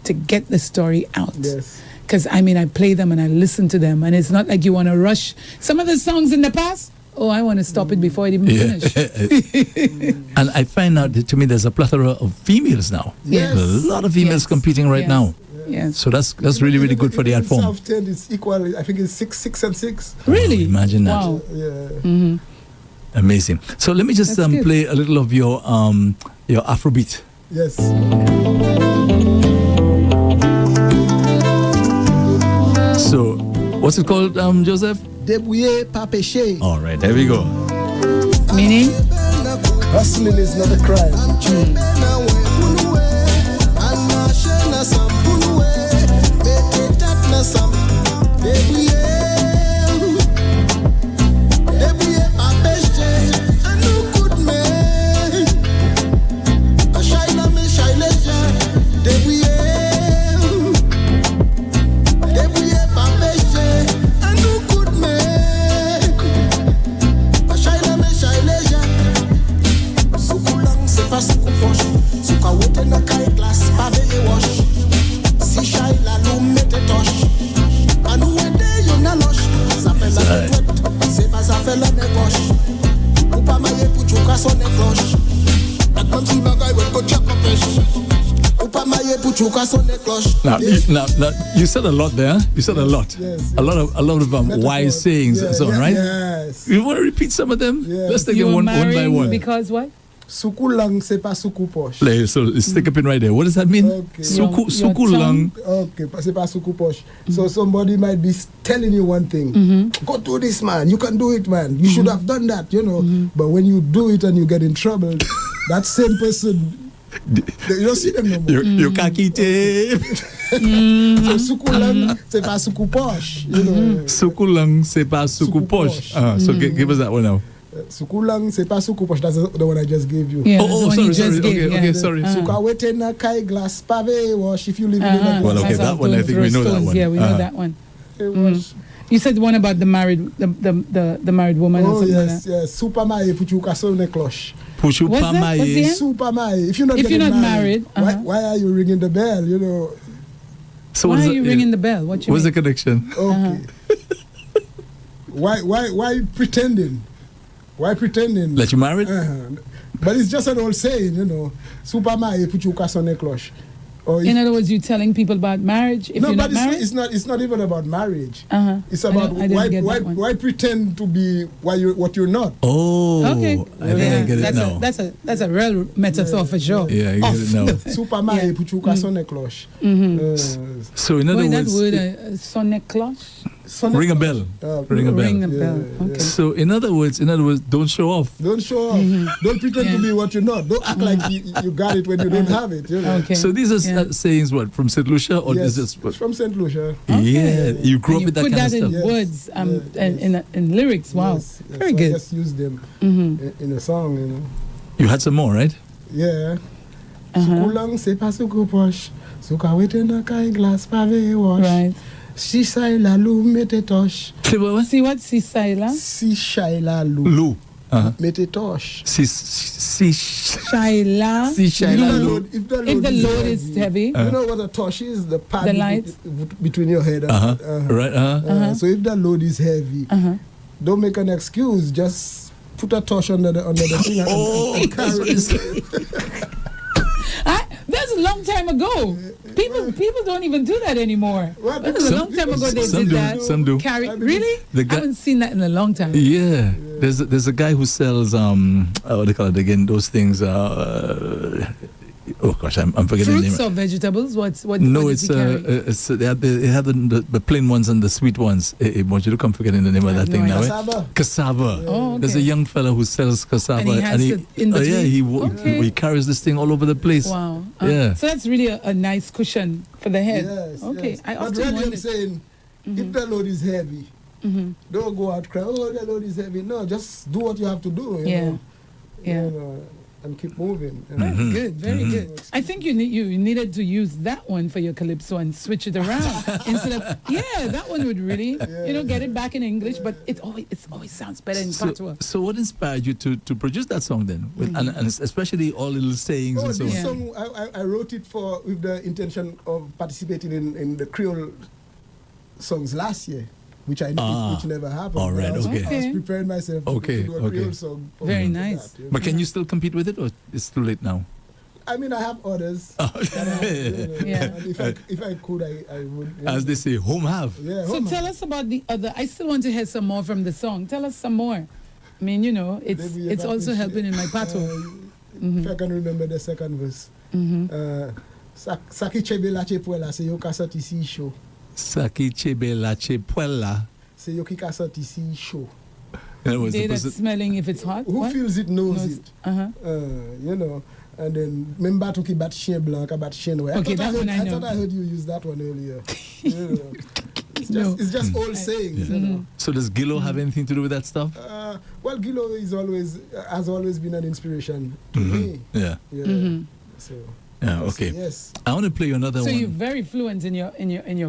to get the story out. Yes. Because, I play them and I listen to them, and it's not like you want to rush. Some of the songs in the past, I want to stop it before it even finishes. And I find out that, to me, there's a plethora of females now. Yes. A lot of females competing right now. Yes. So that's really, really good for the art form. South 10 is equal, I think it's 6 and 6. Really? Imagine that. Wow. Yeah. Amazing. So let me just play a little of your Afrobeat. Yes. So, what's it called, Joseph? Debouillé Papéché. All right, there we go. Meaning? Hustling is not a crime. Now, you said a lot there. You said a lot. Yes. A lot of wise sayings and so on, right? Yes. You want to repeat some of them? Yes. Let's take You them were one by married one. because what? Suku lang c'est pas suku poche. So stick a pin right there. What does that mean? Okay. Suku lang. Okay, c'est pas suku poche. So somebody might be telling you one thing. Go do this, man. You can do it, man. You should have done that, But when you do it and you get in trouble, that same person, you don't see them no more. You kaki tape. So suku lang c'est pas suku poche. Suku lang c'est pas suku poche. So give us that one now. Suku lang c'est pas suku poche. That's the one I just gave you. Yeah, sorry. Okay, sorry. Suka wete na kai glass pave wash if you live in a Well, okay, that one I think we know that one. Yeah, we know that one. You said one about the married woman or something like that. Yes. Super mai puchuka so ne cloche. What's that? Super mai. If you're not married, why are you ringing the bell? So why are you ringing the bell? What's the connection? Okay. Why pretending? Why pretending? That you married? But it's just an old saying, Super mai puchuka so ne cloche. In other words, you're telling people about marriage if you're not married? It's not even about marriage. It's about why pretend to be what you're not. Oh, okay. I didn't get it now. That's a real metaphor for sure. Yeah, I get it now. Super mai puchuka sonne cloche. So in other words, that word sonne cloche. Ring a bell. Ring a bell. Ring a bell. Okay. So in other words, don't show off. Don't show off. Don't pretend to be what you're not. Don't act like you got it when you don't have it. Okay. So these are sayings what from St. Lucia or yes, this is what? From St. Lucia. Okay. Yeah, you grew up with that kind of stuff. Put that in words, in lyrics. Wow, yes. Very so good. I just use them in a song. You had some more, right? Yeah. Suku lang c'est pas suku poche. Suka wete na kai glass pave wash. Right. Si la lou mette toche. See what? Si la? Si la lou. Lou. Mete tosh. Shaila. If the load is heavy. You know what a tosh is? The pad The light. between your head and Right. So if the load is heavy, don't make an excuse. Just put a tosh under the thing and carry it. That's a long time ago. People don't even do that anymore. That was a long time ago they did that. Some do. Really? I haven't seen that in a long time. Yeah. There's a guy who sells what do they call it again? Those things. Oh gosh, I'm forgetting the name. Fruits or vegetables? What No, does he carry? they have the plain ones and the sweet ones. Want you to come forgetting the name of that thing now? Cassava. Oh, okay. There's a young fella who sells cassava, And he has it in between? he carries this thing all over the place. Wow. Yeah. So that's really a nice cushion for the head. Yes, okay. yes. I But often really I'm wonder. saying, if the load is heavy, don't go out crying, oh, the load is heavy. No, just do what you have to do. You know? Yeah. You know, and keep moving. You know? Very good, very good. I think you needed to use that one for your calypso and switch it around instead of that one would really get it back in English, but it always sounds better in patois. So what inspired you to produce that song then, and especially all little sayings and so on? This song I wrote it with the intention of participating in the Creole songs last year, which which never happened. All right, I was preparing myself to do a Creole song. Very nice. That, But can you still compete with it, or it's too late now? I mean, I have others. And if I could, I would. As they say, home have. Yeah, so tell us about the other. I still want to hear some more from the song. Tell us some more. I mean, it's also helping in my patois. If I can remember the second verse. Saki chebe la chepuela se yo kasati si show. Saki chebe la chepuela se yo ki kasati si show. They that's smelling if it's hot. Who feels it knows it. You know. And then remember to keep bat chien blanc, bat chien noir. Okay, that one I know. I thought I heard you use that one earlier. It's just old sayings. You know? So does Gillo have anything to do with that stuff? Well, Gillo has always been an inspiration to me. Yeah. So. Yeah. Okay. Yes. I want to play you another one. So you're very fluent in your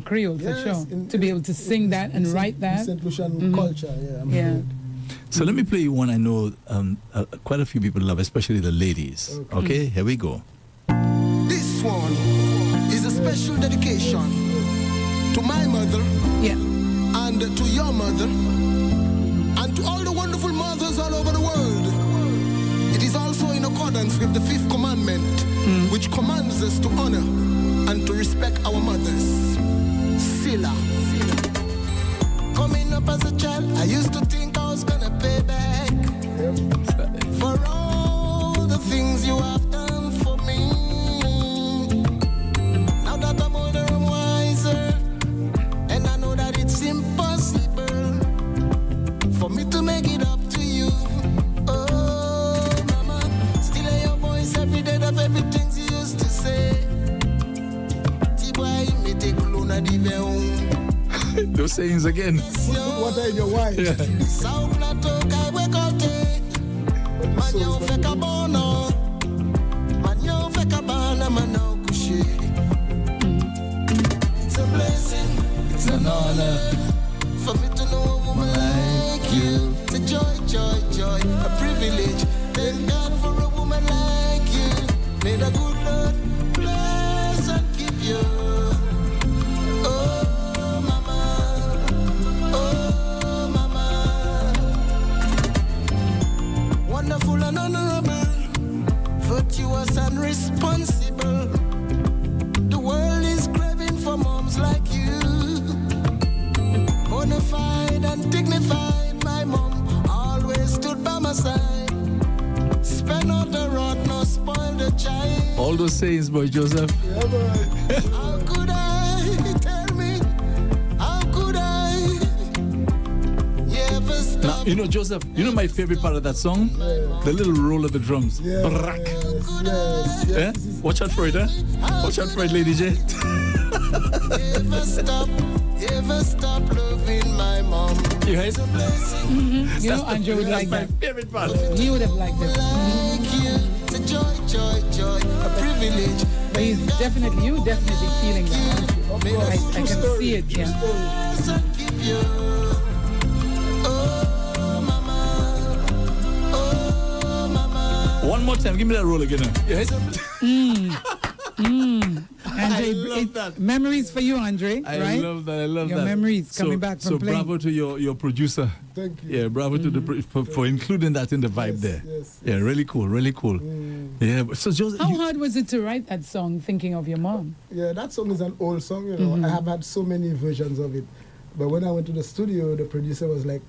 Creole for sure. To be able to sing that and write that. St. Lucian culture. Yeah. So let me play you one I know quite a few people love, especially the ladies. Okay, here we go. This one is a special dedication to my mother, and to your mother, and to all the wonderful mothers all over the world. It is also in accordance with the 5th commandment, which commands us to honor and to respect our mothers. Sila. Coming up as a child, I used to think I was gonna pay back for all the things you have done for me. Now that I'm older and wiser, and I know that it's impossible for me to make it up to you. Oh, mama, still hear your voice every day of everything you used to say. Tiboy, me take Luna Diveon. Those sayings again. What are in your wine? It's a blessing, it's an honor for me to know a woman like you. It's a joy, a privilege. Thank God for a woman like you. May the good Lord bless and keep you. Wonderful and honorable, virtuous and responsible. The world is craving for moms like you. Bonafide and dignified, my mom always stood by my side. Spend all the rod, no spoil the child. All those sayings, boy Joseph. Yeah, boy. How could I, tell me, how could I ever stop? Now, you know, Joseph, you know my favorite part of that song? The little roll of the drums. Yes. Watch out for it, Watch out for it, Lady J. Ever stop loving my mom. You heard? You know, Andrew would like that. My favorite part. He would have liked it. Like you, it's a joy, a privilege. But you definitely feeling that. Of course, I can see it. Yeah. One more time. Give me that roll again. Andre, I love that. Memories for you, Andre. I right? love that. I love your that. memories coming back from so playing. bravo to your producer. Thank you. Yeah, bravo to the for including that in the vibe there. Yes. Yeah, really cool. Really cool. Yeah. So Joseph, How hard was it to write that song, thinking of your mom? Yeah, that song is an old song, you know. I have had so many versions of it. But when I went to the studio, the producer was like,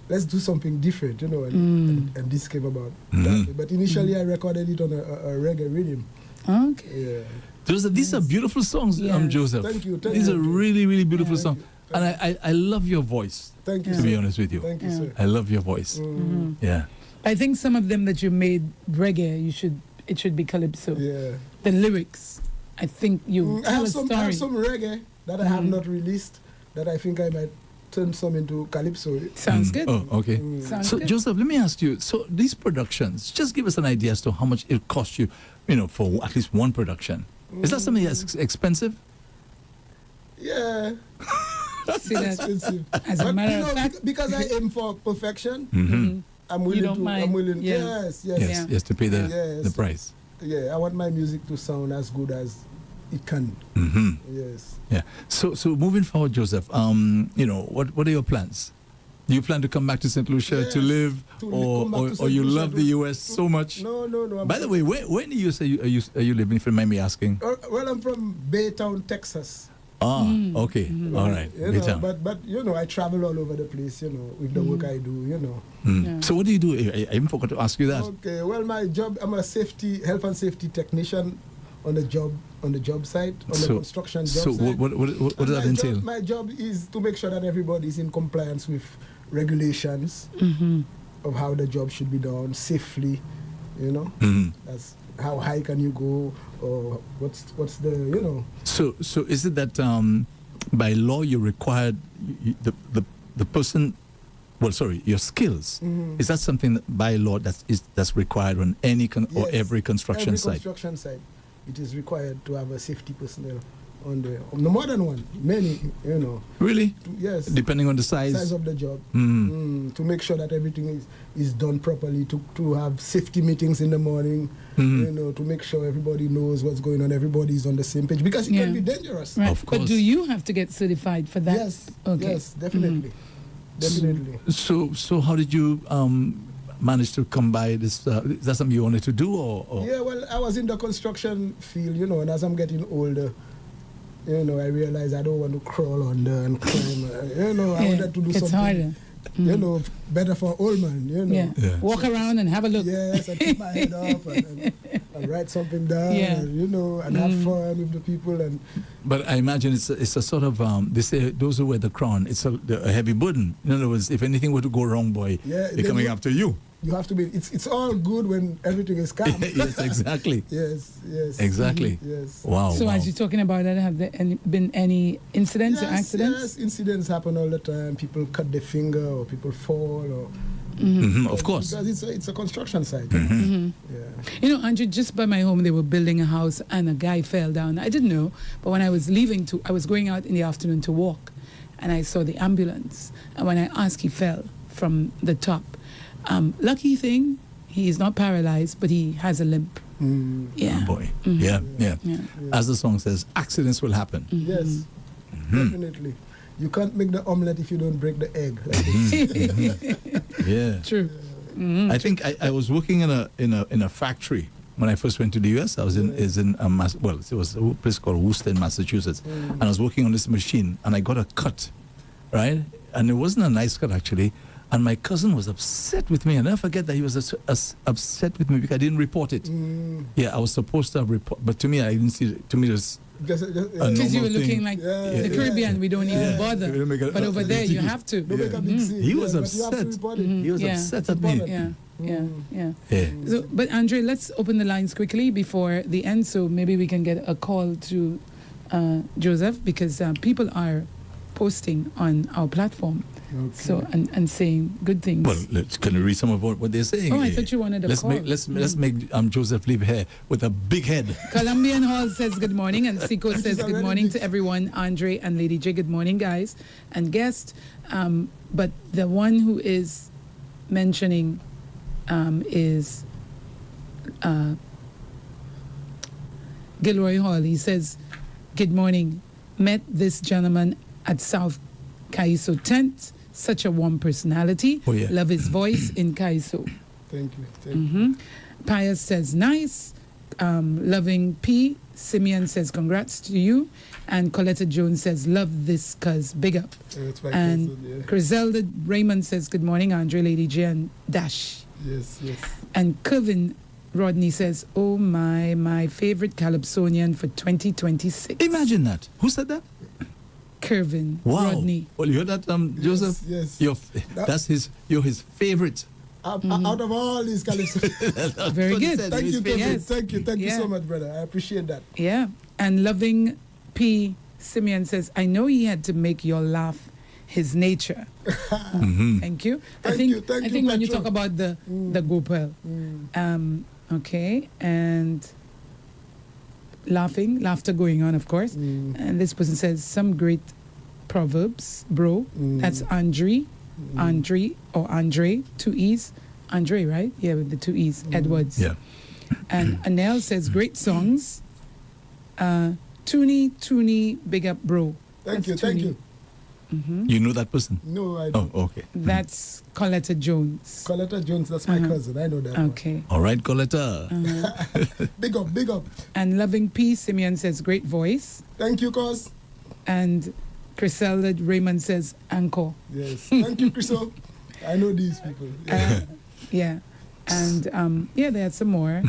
let's do something different, you know, and this came about. But initially, I recorded it on a reggae rhythm. Okay. Yeah. Joseph, these are beautiful songs, Joseph. Thank you. These are really, really beautiful songs. And I love your voice. Thank you, to be honest with you. Thank you, sir. I love your voice. Yeah. I think some of them that you made reggae, it should be calypso. Yeah. The lyrics, I think you I tell have a some reggae that I have not released that I think I might turn some into calypso. Sounds good. Oh, okay. Sounds good. Joseph, let me ask you. So these productions, just give us an idea as to how much it costs you, for at least one production. Is that something that's expensive? Yeah. See that? Expensive. As a matter of fact, because I aim for perfection, I'm willing You don't to. mind. I'm willing. Yeah. Yes, to pay the price. Yeah, I want my music to sound as good as it can. Yes. Yeah. So moving forward, Joseph, what are your plans? Do you plan to come back to St. Lucia to live, or you love the U.S. so much? No. By the way, where in the U.S. are you living? If you mind me asking. Well, I'm from Baytown, Texas. Okay. All right. Baytown. But I travel all over the place, with the work I do, So what do you do? I even forgot to ask you that. Okay. Well, my job, I'm a health and safety technician on the job site, on the construction job site. So what does that entail? My job is to make sure that everybody is in compliance with regulations of how the job should be done safely, That's how high can you go, or what's the. So is it that by law you're required the person, your skills, is that something that by law that's required on any or every construction site? Construction site, it is required to have a safety personnel on the modern one, many, Really? Yes. Depending on the size of the job, to make sure that everything is done properly, to have safety meetings in the morning, to make sure everybody knows what's going on, everybody's on the same page, because it can be dangerous. Right. Of course. But do you have to get certified for that? Yes. Okay. Yes, definitely. Definitely. So how did you manage to come by this? Is that something you wanted to do, or? Yeah, well, I was in the construction field, and as I'm getting older, I realized I don't want to crawl under and climb. I wanted to do something. Harder. Better for old man. Yeah. Walk around and have a look. Yes, and keep my head up and write something down. Yeah. And have fun with the people. But I imagine it's a sort of they say those who wear the crown, it's a heavy burden. In other words, if anything were to go wrong, boy, they're coming after you. You have to be. It's all good when everything is calm. Yes, exactly. Yes. Exactly. Yes. Wow. So as you're talking about that, have there been any incidents or accidents? Yes, incidents happen all the time. People cut their finger, or people fall, or. Of course. Because it's a construction site. Yeah. Andrew, just by my home, they were building a house and a guy fell down. I didn't know, but when I was I was going out in the afternoon to walk, and I saw the ambulance. And when I asked, he fell from the top. Lucky thing, he is not paralyzed, but he has a limp. Yeah. Oh boy. Yeah. As the song says, accidents will happen. Yes, definitely. You can't make the omelette if you don't break the egg. Yeah. True. I think I was working in a factory when I first went to the U.S. I was it was a place called Worcester in Massachusetts, and I was working on this machine, and I got a cut, right? And it wasn't a nice cut actually. And my cousin was upset with me. And I never forget that he was upset with me because I didn't report it. Yeah, I was supposed to have report, but to me, I didn't see it. To me, it was because you were looking like the Caribbean, we don't even bother. But over there, you have to. He was upset. He was upset at me. Yeah. So, but Andre, let's open the lines quickly before the end, so maybe we can get a call to Joseph, because people are posting on our platform. Okay. So and saying good things. Well, can you read some of what they're saying? Oh, I thought you wanted a call. Let's make Joseph leave here with a big head. Colombian Hall says good morning, and Seco says good morning to everyone. Andre and Lady J, good morning, guys and guests. But the one who is mentioning is Gilroy Hall. He says, good morning. Met this gentleman at South Kaiso tent. Such a warm personality. Oh, yeah. Love his voice in Kaiso. Thank you. Thank you. Pius says, nice. Loving P. Simeon says, congrats to you. And Coletta Jones says, love this cuz big up. It's my And cousin, yeah. Griselda Raymond says, good morning, Andre, Lady J, and Dash. Yes, yes. And Kevin Rodney says, oh my favorite Calypsonian for 2026. Imagine that. Who said that? Kervin Wow. Rodney. Well, you heard that, Joseph? Yes. You're his favorite. Out of all these calypso. Very good. Thank you, Kevin. Yes. Thank you Yeah. so much, brother. I appreciate that. Yeah. And Loving P. Simeon says, I know he had to make your laugh his nature. Thank you. Thank I you, think when you Petro. talk about the Gopal. Okay. And laughter going on, of course. And this person says, some great proverbs, bro. That's Andre, or Andre, 2 E's. Andre, right? Yeah, with the 2 E's. Edwards. Yeah. And Anel says, great songs. Toonie, big up, bro. Thank you. You know that person? No, I don't. Oh, okay. That's Coletta Jones. Coletta Jones, that's my cousin. I know that. Okay. All right, Coletta. Big up. And Loving P. Simeon says, great voice. Thank you, cuz. And Griselda Raymond says, anchor. Yes. Thank you, Chriso. I know these people. Yeah. Yeah. And there are some more.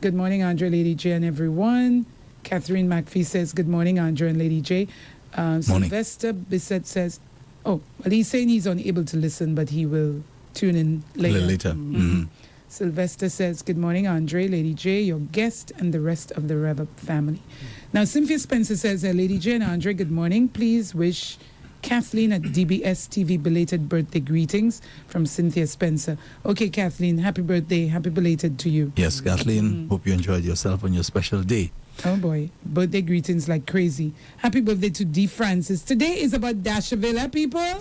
Good morning, Andre, Lady J, and everyone. Catherine McPhee says, good morning, Andre and Lady J. Sylvester Bissett says, well, he's saying he's unable to listen, but he will tune in later. Sylvester says, good morning, Andre, Lady J, your guest, and the rest of the REV-UP family. Now, Cynthia Spencer says, Lady J and Andre, good morning. Please wish Kathleen at DBS TV belated birthday greetings from Cynthia Spencer. Okay, Kathleen, happy birthday. Happy belated to you. Yes, Kathleen. Hope you enjoyed yourself on your special day. Oh boy, birthday greetings like crazy. Happy birthday to D. Francis. Today is about Dashavilla, people.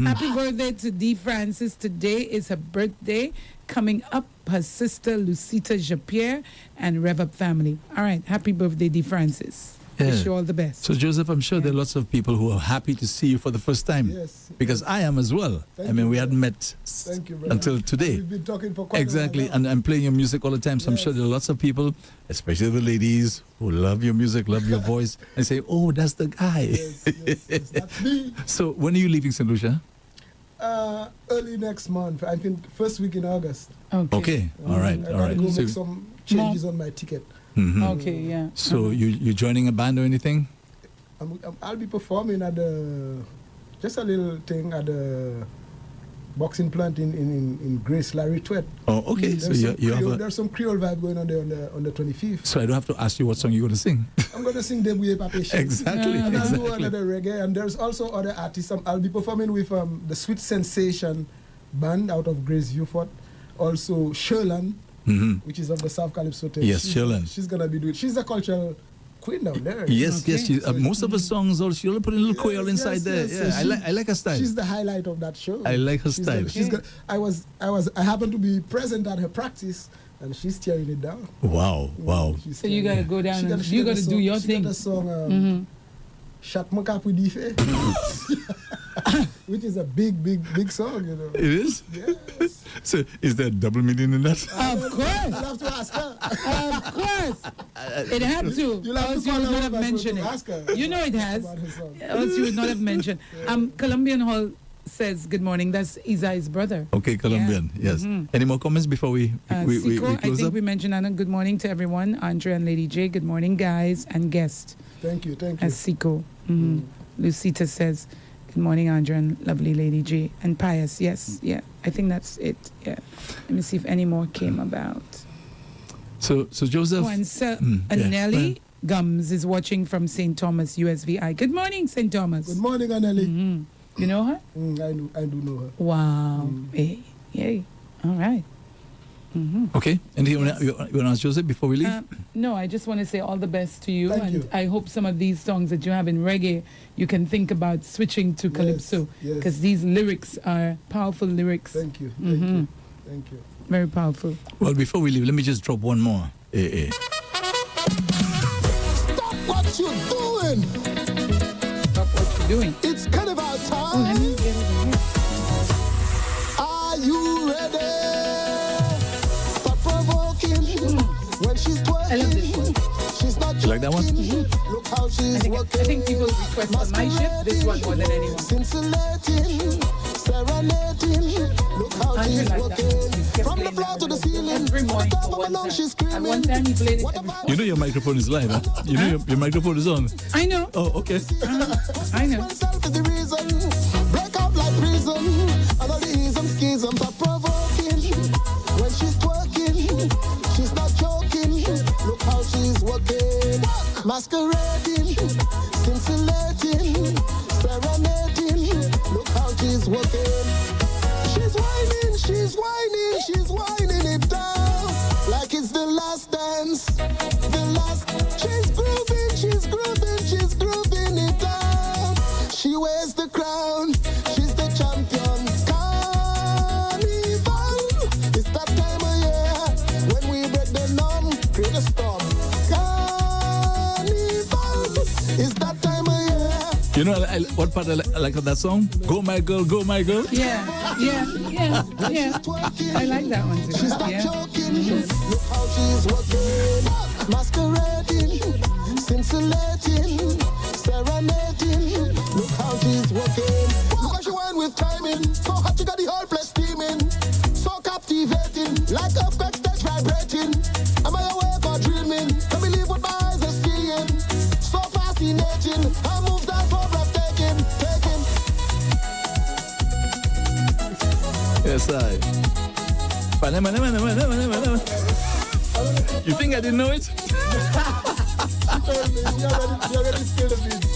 Happy birthday to D. Francis. Today is her birthday. Coming up, her sister Lucita Japierre and REV-UP family. All right, happy birthday, D. Francis. Wish you all the best. So, Joseph, I'm sure there are lots of people who are happy to see you for the first time. Yes. Because I am as well. Thank you, we hadn't met Thank you, brother. until today. We've been talking for quite Exactly, a while. and I'm playing your music all the time, so I'm sure there are lots of people, especially the ladies, who love your music, love your voice, and say, oh, that's the guy. Yes, that's me. So when are you leaving St. Lucia? Early next month. I think first week in August. Okay, all right. I gotta go make some changes on my ticket. Okay, yeah. So you joining a band or anything? I'll be performing at just a little thing at the boxing plant in Grace Larry Twet. Oh, okay. So There's some Creole vibe going on there on the 25th. So I don't have to ask you what song you're going to sing. I'm going to sing Debouye Pape. Exactly. And I'll do Exactly. another reggae. And there's also other artists. I'll be performing with the Sweet Sensation band out of Grace Vieux-Fort. Also Sherlan, which is of the South Calypso Tech. Yes, Sherlan. She's going to be doing. She's a cultural queen down there. Yes, yes. Most of her songs, also, she'll put a little Creole inside there. Yes. Yeah, I like her style. She's the highlight of that show. I like her style. I happened to be present at her practice, and she's tearing it down. Wow. So you got to go down and you got to do your thing. She got a song, Chat Makapu Dife, which is a big song, you know. It is? Yes. So is there a double meaning in that? Of course. I'll have to ask her. Of course. It had to. You'll have Else to you call would her not have up mentioned to ask her it. You know it has. about her song. Else you would not have mentioned. Colombian Hall says, good morning. That's Isai's brother. Okay, Colombian. Yes. Any more comments before we Siko, I close think up? we mentioned Anna. Good morning to everyone. Andre and Lady J. Good morning, guys and guests. Thank you. As Siko. Lucita says, good morning, Andre and lovely Lady J. And Pius, yes, yeah. I think that's it. Yeah. Let me see if any more came about. So Joseph. Oh, and Nelly Gums is watching from St. Thomas, USVI. Good morning, St. Thomas. Good morning, Anneli. You know her? I do know her. Wow. Hey. Yay. All right. Okay. Anything you want to ask Joseph before we leave? No, I just want to say all the best to you. Thank you. I hope some of these songs that you have in reggae, you can think about switching to calypso. yes. Because these lyrics are powerful lyrics. Thank you. Thank you. Very powerful. Well, before we leave, let me just drop one more. Stop what you're doing. Stop what you're doing. It's carnival Oh, time. let me get over here. Are you ready for provoking? When she's twerking, I love this one. she's not You like that one? joking. Look how she's I working. think people request on my ship this one more than anyone. Scintillating, serenading. Look how Andrew she's like that. working. He's kept From the playing floor that to the one. ceiling. Every At morning the top for of my one lungs, time. she's screaming. At one time he played it What every about You know your microphone is live, huh? You know your microphone is on. I know. Oh, okay. I know. Myself is the reason. Break out like prison. Another ism, schism for provoking. When she's twerking, she's not joking. Look how she's working. Masquerading, scintillating, serenading. Look how she's working. She's whining, she's whining, she's whining it down. Like it's the last dance. The last. She's grooving, she's grooving, she's grooving it down. She wears the crown, she's the champion. Carnival, it's that time of year when we break the norm, create a storm. Carnival, it's that time of year. You know what part I like of that song? Go my girl, go my girl. Yeah. I like that one too. She's not Yeah. joking. Look how she's working. Masquerading, scintillating, serenading. Look how she's working. Look how she went with timing. So hot you got the whole place steaming. So captivating, like earthquake stage vibrating. Am I awake or dreaming? Can't believe what my eyes are seeing. So fascinating. Her moves are so breathtaking. Taking. Yes, I. You think I didn't know it? You already spilled a bit.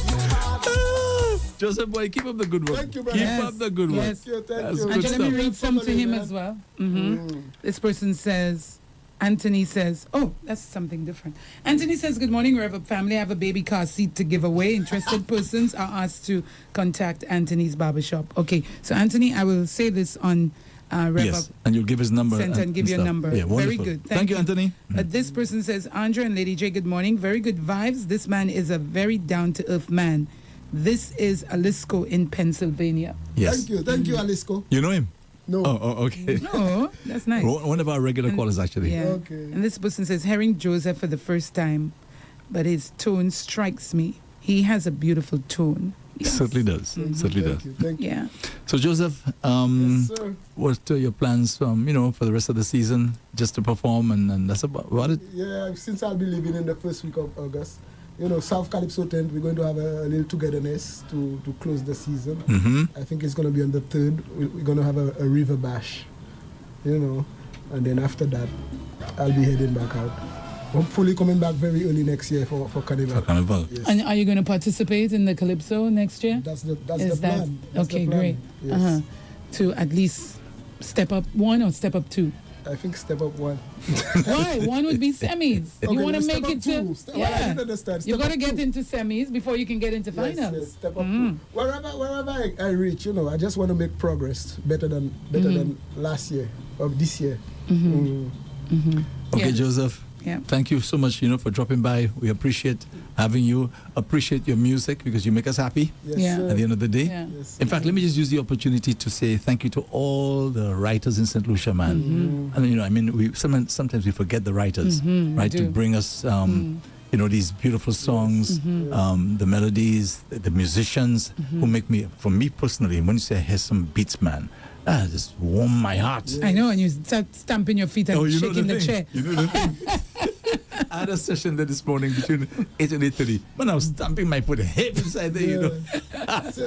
Joseph, boy, keep up the good work. Thank you, brother. Keep up the good work. Yes. Thank you, thank That's you. good And let me stuff. read some to him Man. as well. This person says, Anthony says, oh, that's something different. Anthony says, good morning, REV-UP family. I have a baby car seat to give away. Interested persons are asked to contact Anthony's barbershop. Okay, so Anthony, I will say this on REV-UP. Yes, and you'll give his number. Center and give your stuff. number. Yeah, Very wonderful. good. Thank you, Anthony. This person says, Andrea and Lady J, good morning. Very good vibes. This man is a very down-to-earth man. This is Alisco in Pennsylvania. Yes. Thank you, Alisco. You know him? No. Oh, okay. No, that's nice. One of our regular callers, actually. Yeah. Okay. And this person says, hearing Joseph for the first time, but his tone strikes me. He has a beautiful tone. Yes. Certainly does. Certainly does. Thank you. Yeah. So, Joseph, Yes, sir. what are your plans for the rest of the season? Just to perform and that's about it? Yeah, since I'll be leaving in the first week of August, South Calypso tent, we're going to have a little togetherness to close the season. I think it's going to be on the 3rd. We're going to have a river bash, and then after that, I'll be heading back out. Hopefully coming back very early next year for Carnival. For Carnival. Yes. And are you going to participate in the Calypso next year? That's the plan. That's okay, the plan. great. Yes. To at least step up 1 or step up 2? I think step up 1. Why? 1 would be semis. Okay, You want to step make up it to... 2. Well, I didn't understand. You Step got to up get 2. into semis before you can get into finals. Yes, step up 2. Wherever I reach, I just want to make progress better than last year or this year. Okay, Yeah. Joseph. Yeah. Thank you so much, for dropping by. We appreciate having you. Appreciate your music because you make us happy Yes, Yeah. sir. at the end of the day. Yeah. Yes. In fact, let me just use the opportunity to say thank you to all the writers in St. Lucia, man. And we sometimes we forget the writers, right? we To do. bring us, these beautiful songs, the melodies, the musicians who make me, for me personally, when you say here's some beats, man, just warm my heart. I know, and you start stamping your feet and shaking the chair. You know the thing. I had a session there this morning between 8 and 8:30. When I was stamping my foot hip inside there,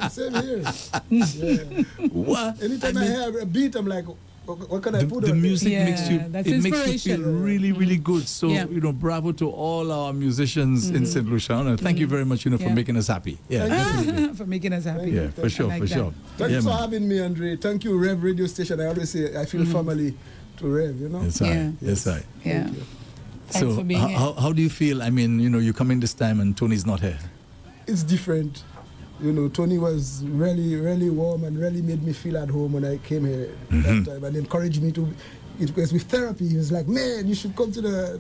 Same here. Yeah. What? Anytime I hear a beat, I'm like, what can I put The on music Yeah, makes you that's it makes you feel inspiration. really, really good. So Yeah. bravo to all our musicians in St. Lucia. Thank you very much, for Yeah. making us happy. Yeah, definitely. For making us happy. Yeah, for sure, I like for that. sure. Thank Yeah, you for man. having me, Andre. Thank you, Rev Radio Station. I always say I feel family to Rev, Yes, Yeah. Yes, I. Yeah. Thank you. Thanks So for being here. how do you feel? I mean, you come in this time and Tony's not here. It's different. You know, Tony was really, really warm and really made me feel at home when I came here that time and encouraged me to. It was with therapy. He was like, "Man, you should come to the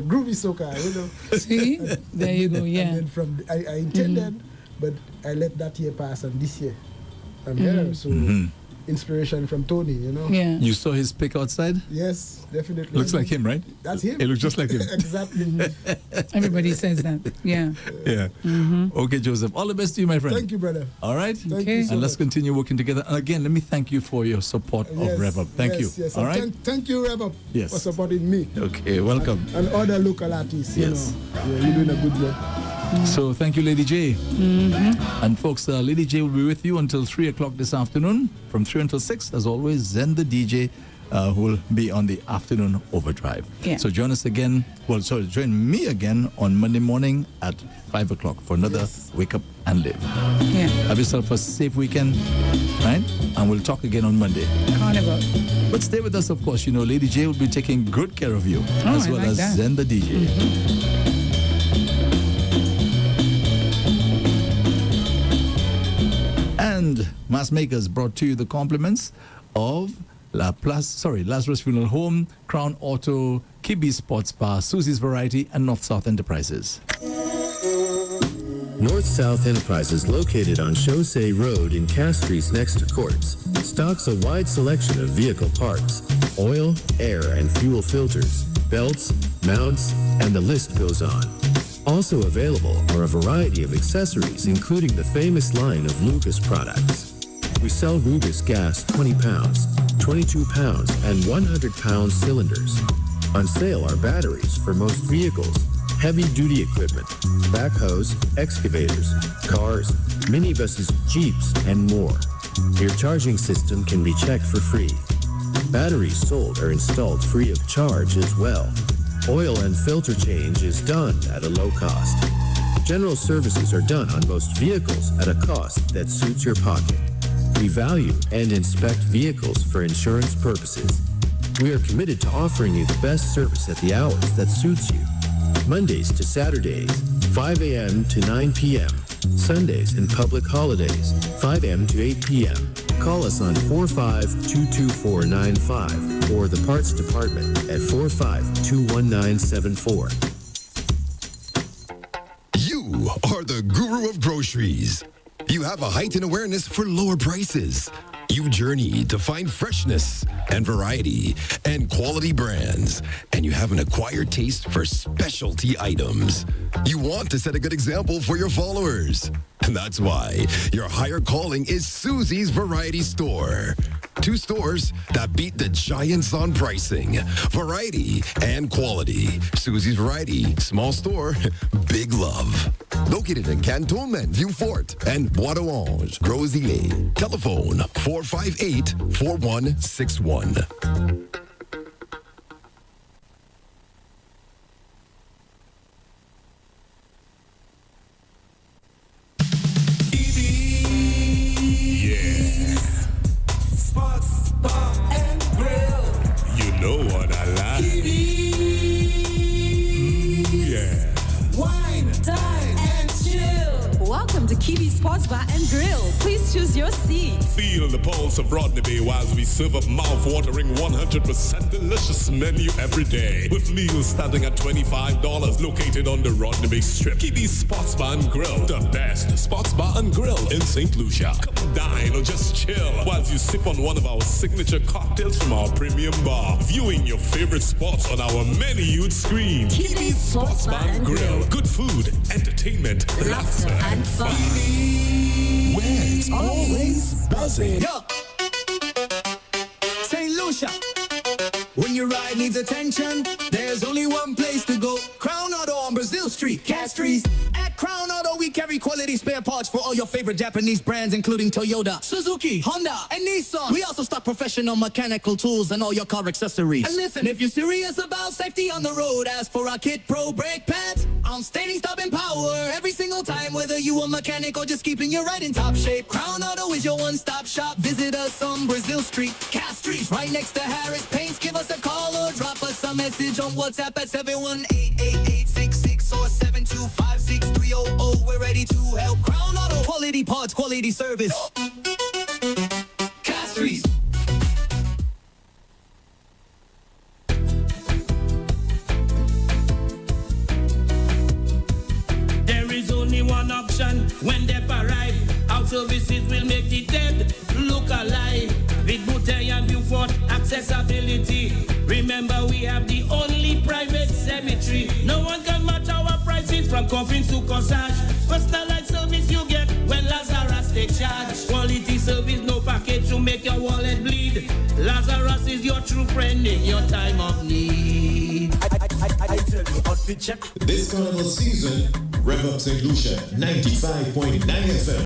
groovy soca." You know. See, there you go. Yeah. And then I intended, but I let that year pass, and this year I'm here. So inspiration from Tony, you know. Yeah. You saw his pic outside? Yes, definitely. Looks like him, right? That's him. It looks just like him. Exactly. Everybody says that. Yeah. Yeah. Okay, Joseph. All the best to you, my friend. Thank you, brother. All right. Thank you so And let's much. continue working together. And again, let me thank you for your support of REV-UP. Thank you. Yes. All right. Thank you, REV-UP, Yes. for supporting me. Okay. Welcome. And other local artists. Yes. You know. Yeah, you're doing a good job. So thank you, Lady J. And folks, Lady J will be with you until 3 o'clock this afternoon. From 3 until 6, as always, Zen the DJ who will be on the afternoon overdrive. Yeah. So join us again. Well, sorry, join me again on Monday morning at 5 o'clock for another Wake Up and Live. Yeah. Have yourself a safe weekend, right? And we'll talk again on Monday. Carnival. But stay with us, of course. You know, Lady J will be taking good care of you, as I well like as that. Zen the DJ. And Mass Makers brought to you the compliments of Lazarus Funeral Home, Crown Auto, Kibby Sports Bar, Susie's Variety, and North-South Enterprises. North-South Enterprises, located on Chaussee Road in Castries next to Courts, stocks a wide selection of vehicle parts, oil, air, and fuel filters, belts, mounts, and the list goes on. Also available are a variety of accessories, including the famous line of Lucas products. We sell Rugus gas 20 pounds, 22 pounds, and 100-pound cylinders. On sale are batteries for most vehicles, heavy-duty equipment, backhoes, excavators, cars, minibuses, Jeeps, and more. Your charging system can be checked for free. Batteries sold are installed free of charge as well. Oil and filter change is done at a low cost. General services are done on most vehicles at a cost that suits your pocket. We value and inspect vehicles for insurance purposes. We are committed to offering you the best service at the hours that suits you. Mondays to Saturdays, 5 a.m. to 9 p.m. Sundays and public holidays, 5 a.m. to 8 p.m. Call us on 45-22495 or the parts department at 45-21974. You are the guru of groceries. You have a heightened awareness for lower prices. You journey to find freshness and variety and quality brands, and you have an acquired taste for specialty items. You want to set a good example for your followers. And that's why your higher calling is Susie's Variety Store. 2 stores that beat the giants on pricing, variety, and quality. Susie's Variety, small store, big love. Located in Cantonment, Vieux Fort, and Bois d'Orange, Gros-Îlet. Telephone 458-4161. Sports bar and grill. You know what I like. Yeah. Wine, dine, and chill. Welcome to Kiwi Sports Bar and Grill. Please choose your seat. Feel the pulse of Rodney Bay whilst we serve up mouth-watering 100% delicious menu every day. With meals starting at $25, located on the Rodney Bay Strip. Kiwi Sports Bar and Grill, the best sports bar and grill in St. Lucia. Come dine or just chill whilst you sip on one of our signature cocktails from our premium bar. Viewing your favorite sports on our many-hued screen. Kiwi Sports Bar and Grill. Good food, entertainment, laughter, and fun. Where it's always buzzing. Yo! St. Lucia. When your ride needs attention, there's only one place to go. Crown Auto on Brazil Street, Castries. At Crown Auto, we carry quality spare parts for all your favorite Japanese brands, including Toyota, Suzuki, Honda, and Nissan. We also stock professional mechanical tools and all your car accessories. And listen, if you're serious about safety on the road, ask for our Kid Pro brake pads. I'm steady stopping power every single time, whether you a mechanic or just keeping your ride in top shape. Crown Auto is your one-stop shop. Visit us on Brazil Street, Castries, right next to Harris Paints. Give us a call or drop us a message on WhatsApp at 718-888-66 or 7256300. We're ready to help. Crown Auto. Quality parts, quality service. Castries. There is only one option when they arrive. Our services will make the dead look alive. With Bouteille and Beaufort accessibility. Remember, we have the only private cemetery. No one can match our prices from coffins to corsage. Personalized service you get when Lazarus take charge. Quality service, no package to make your wallet bleed. Lazarus is your true friend in your time of need. I tell you, outfit check. This carnival season, Rev Up St. Lucia 95.9 FM.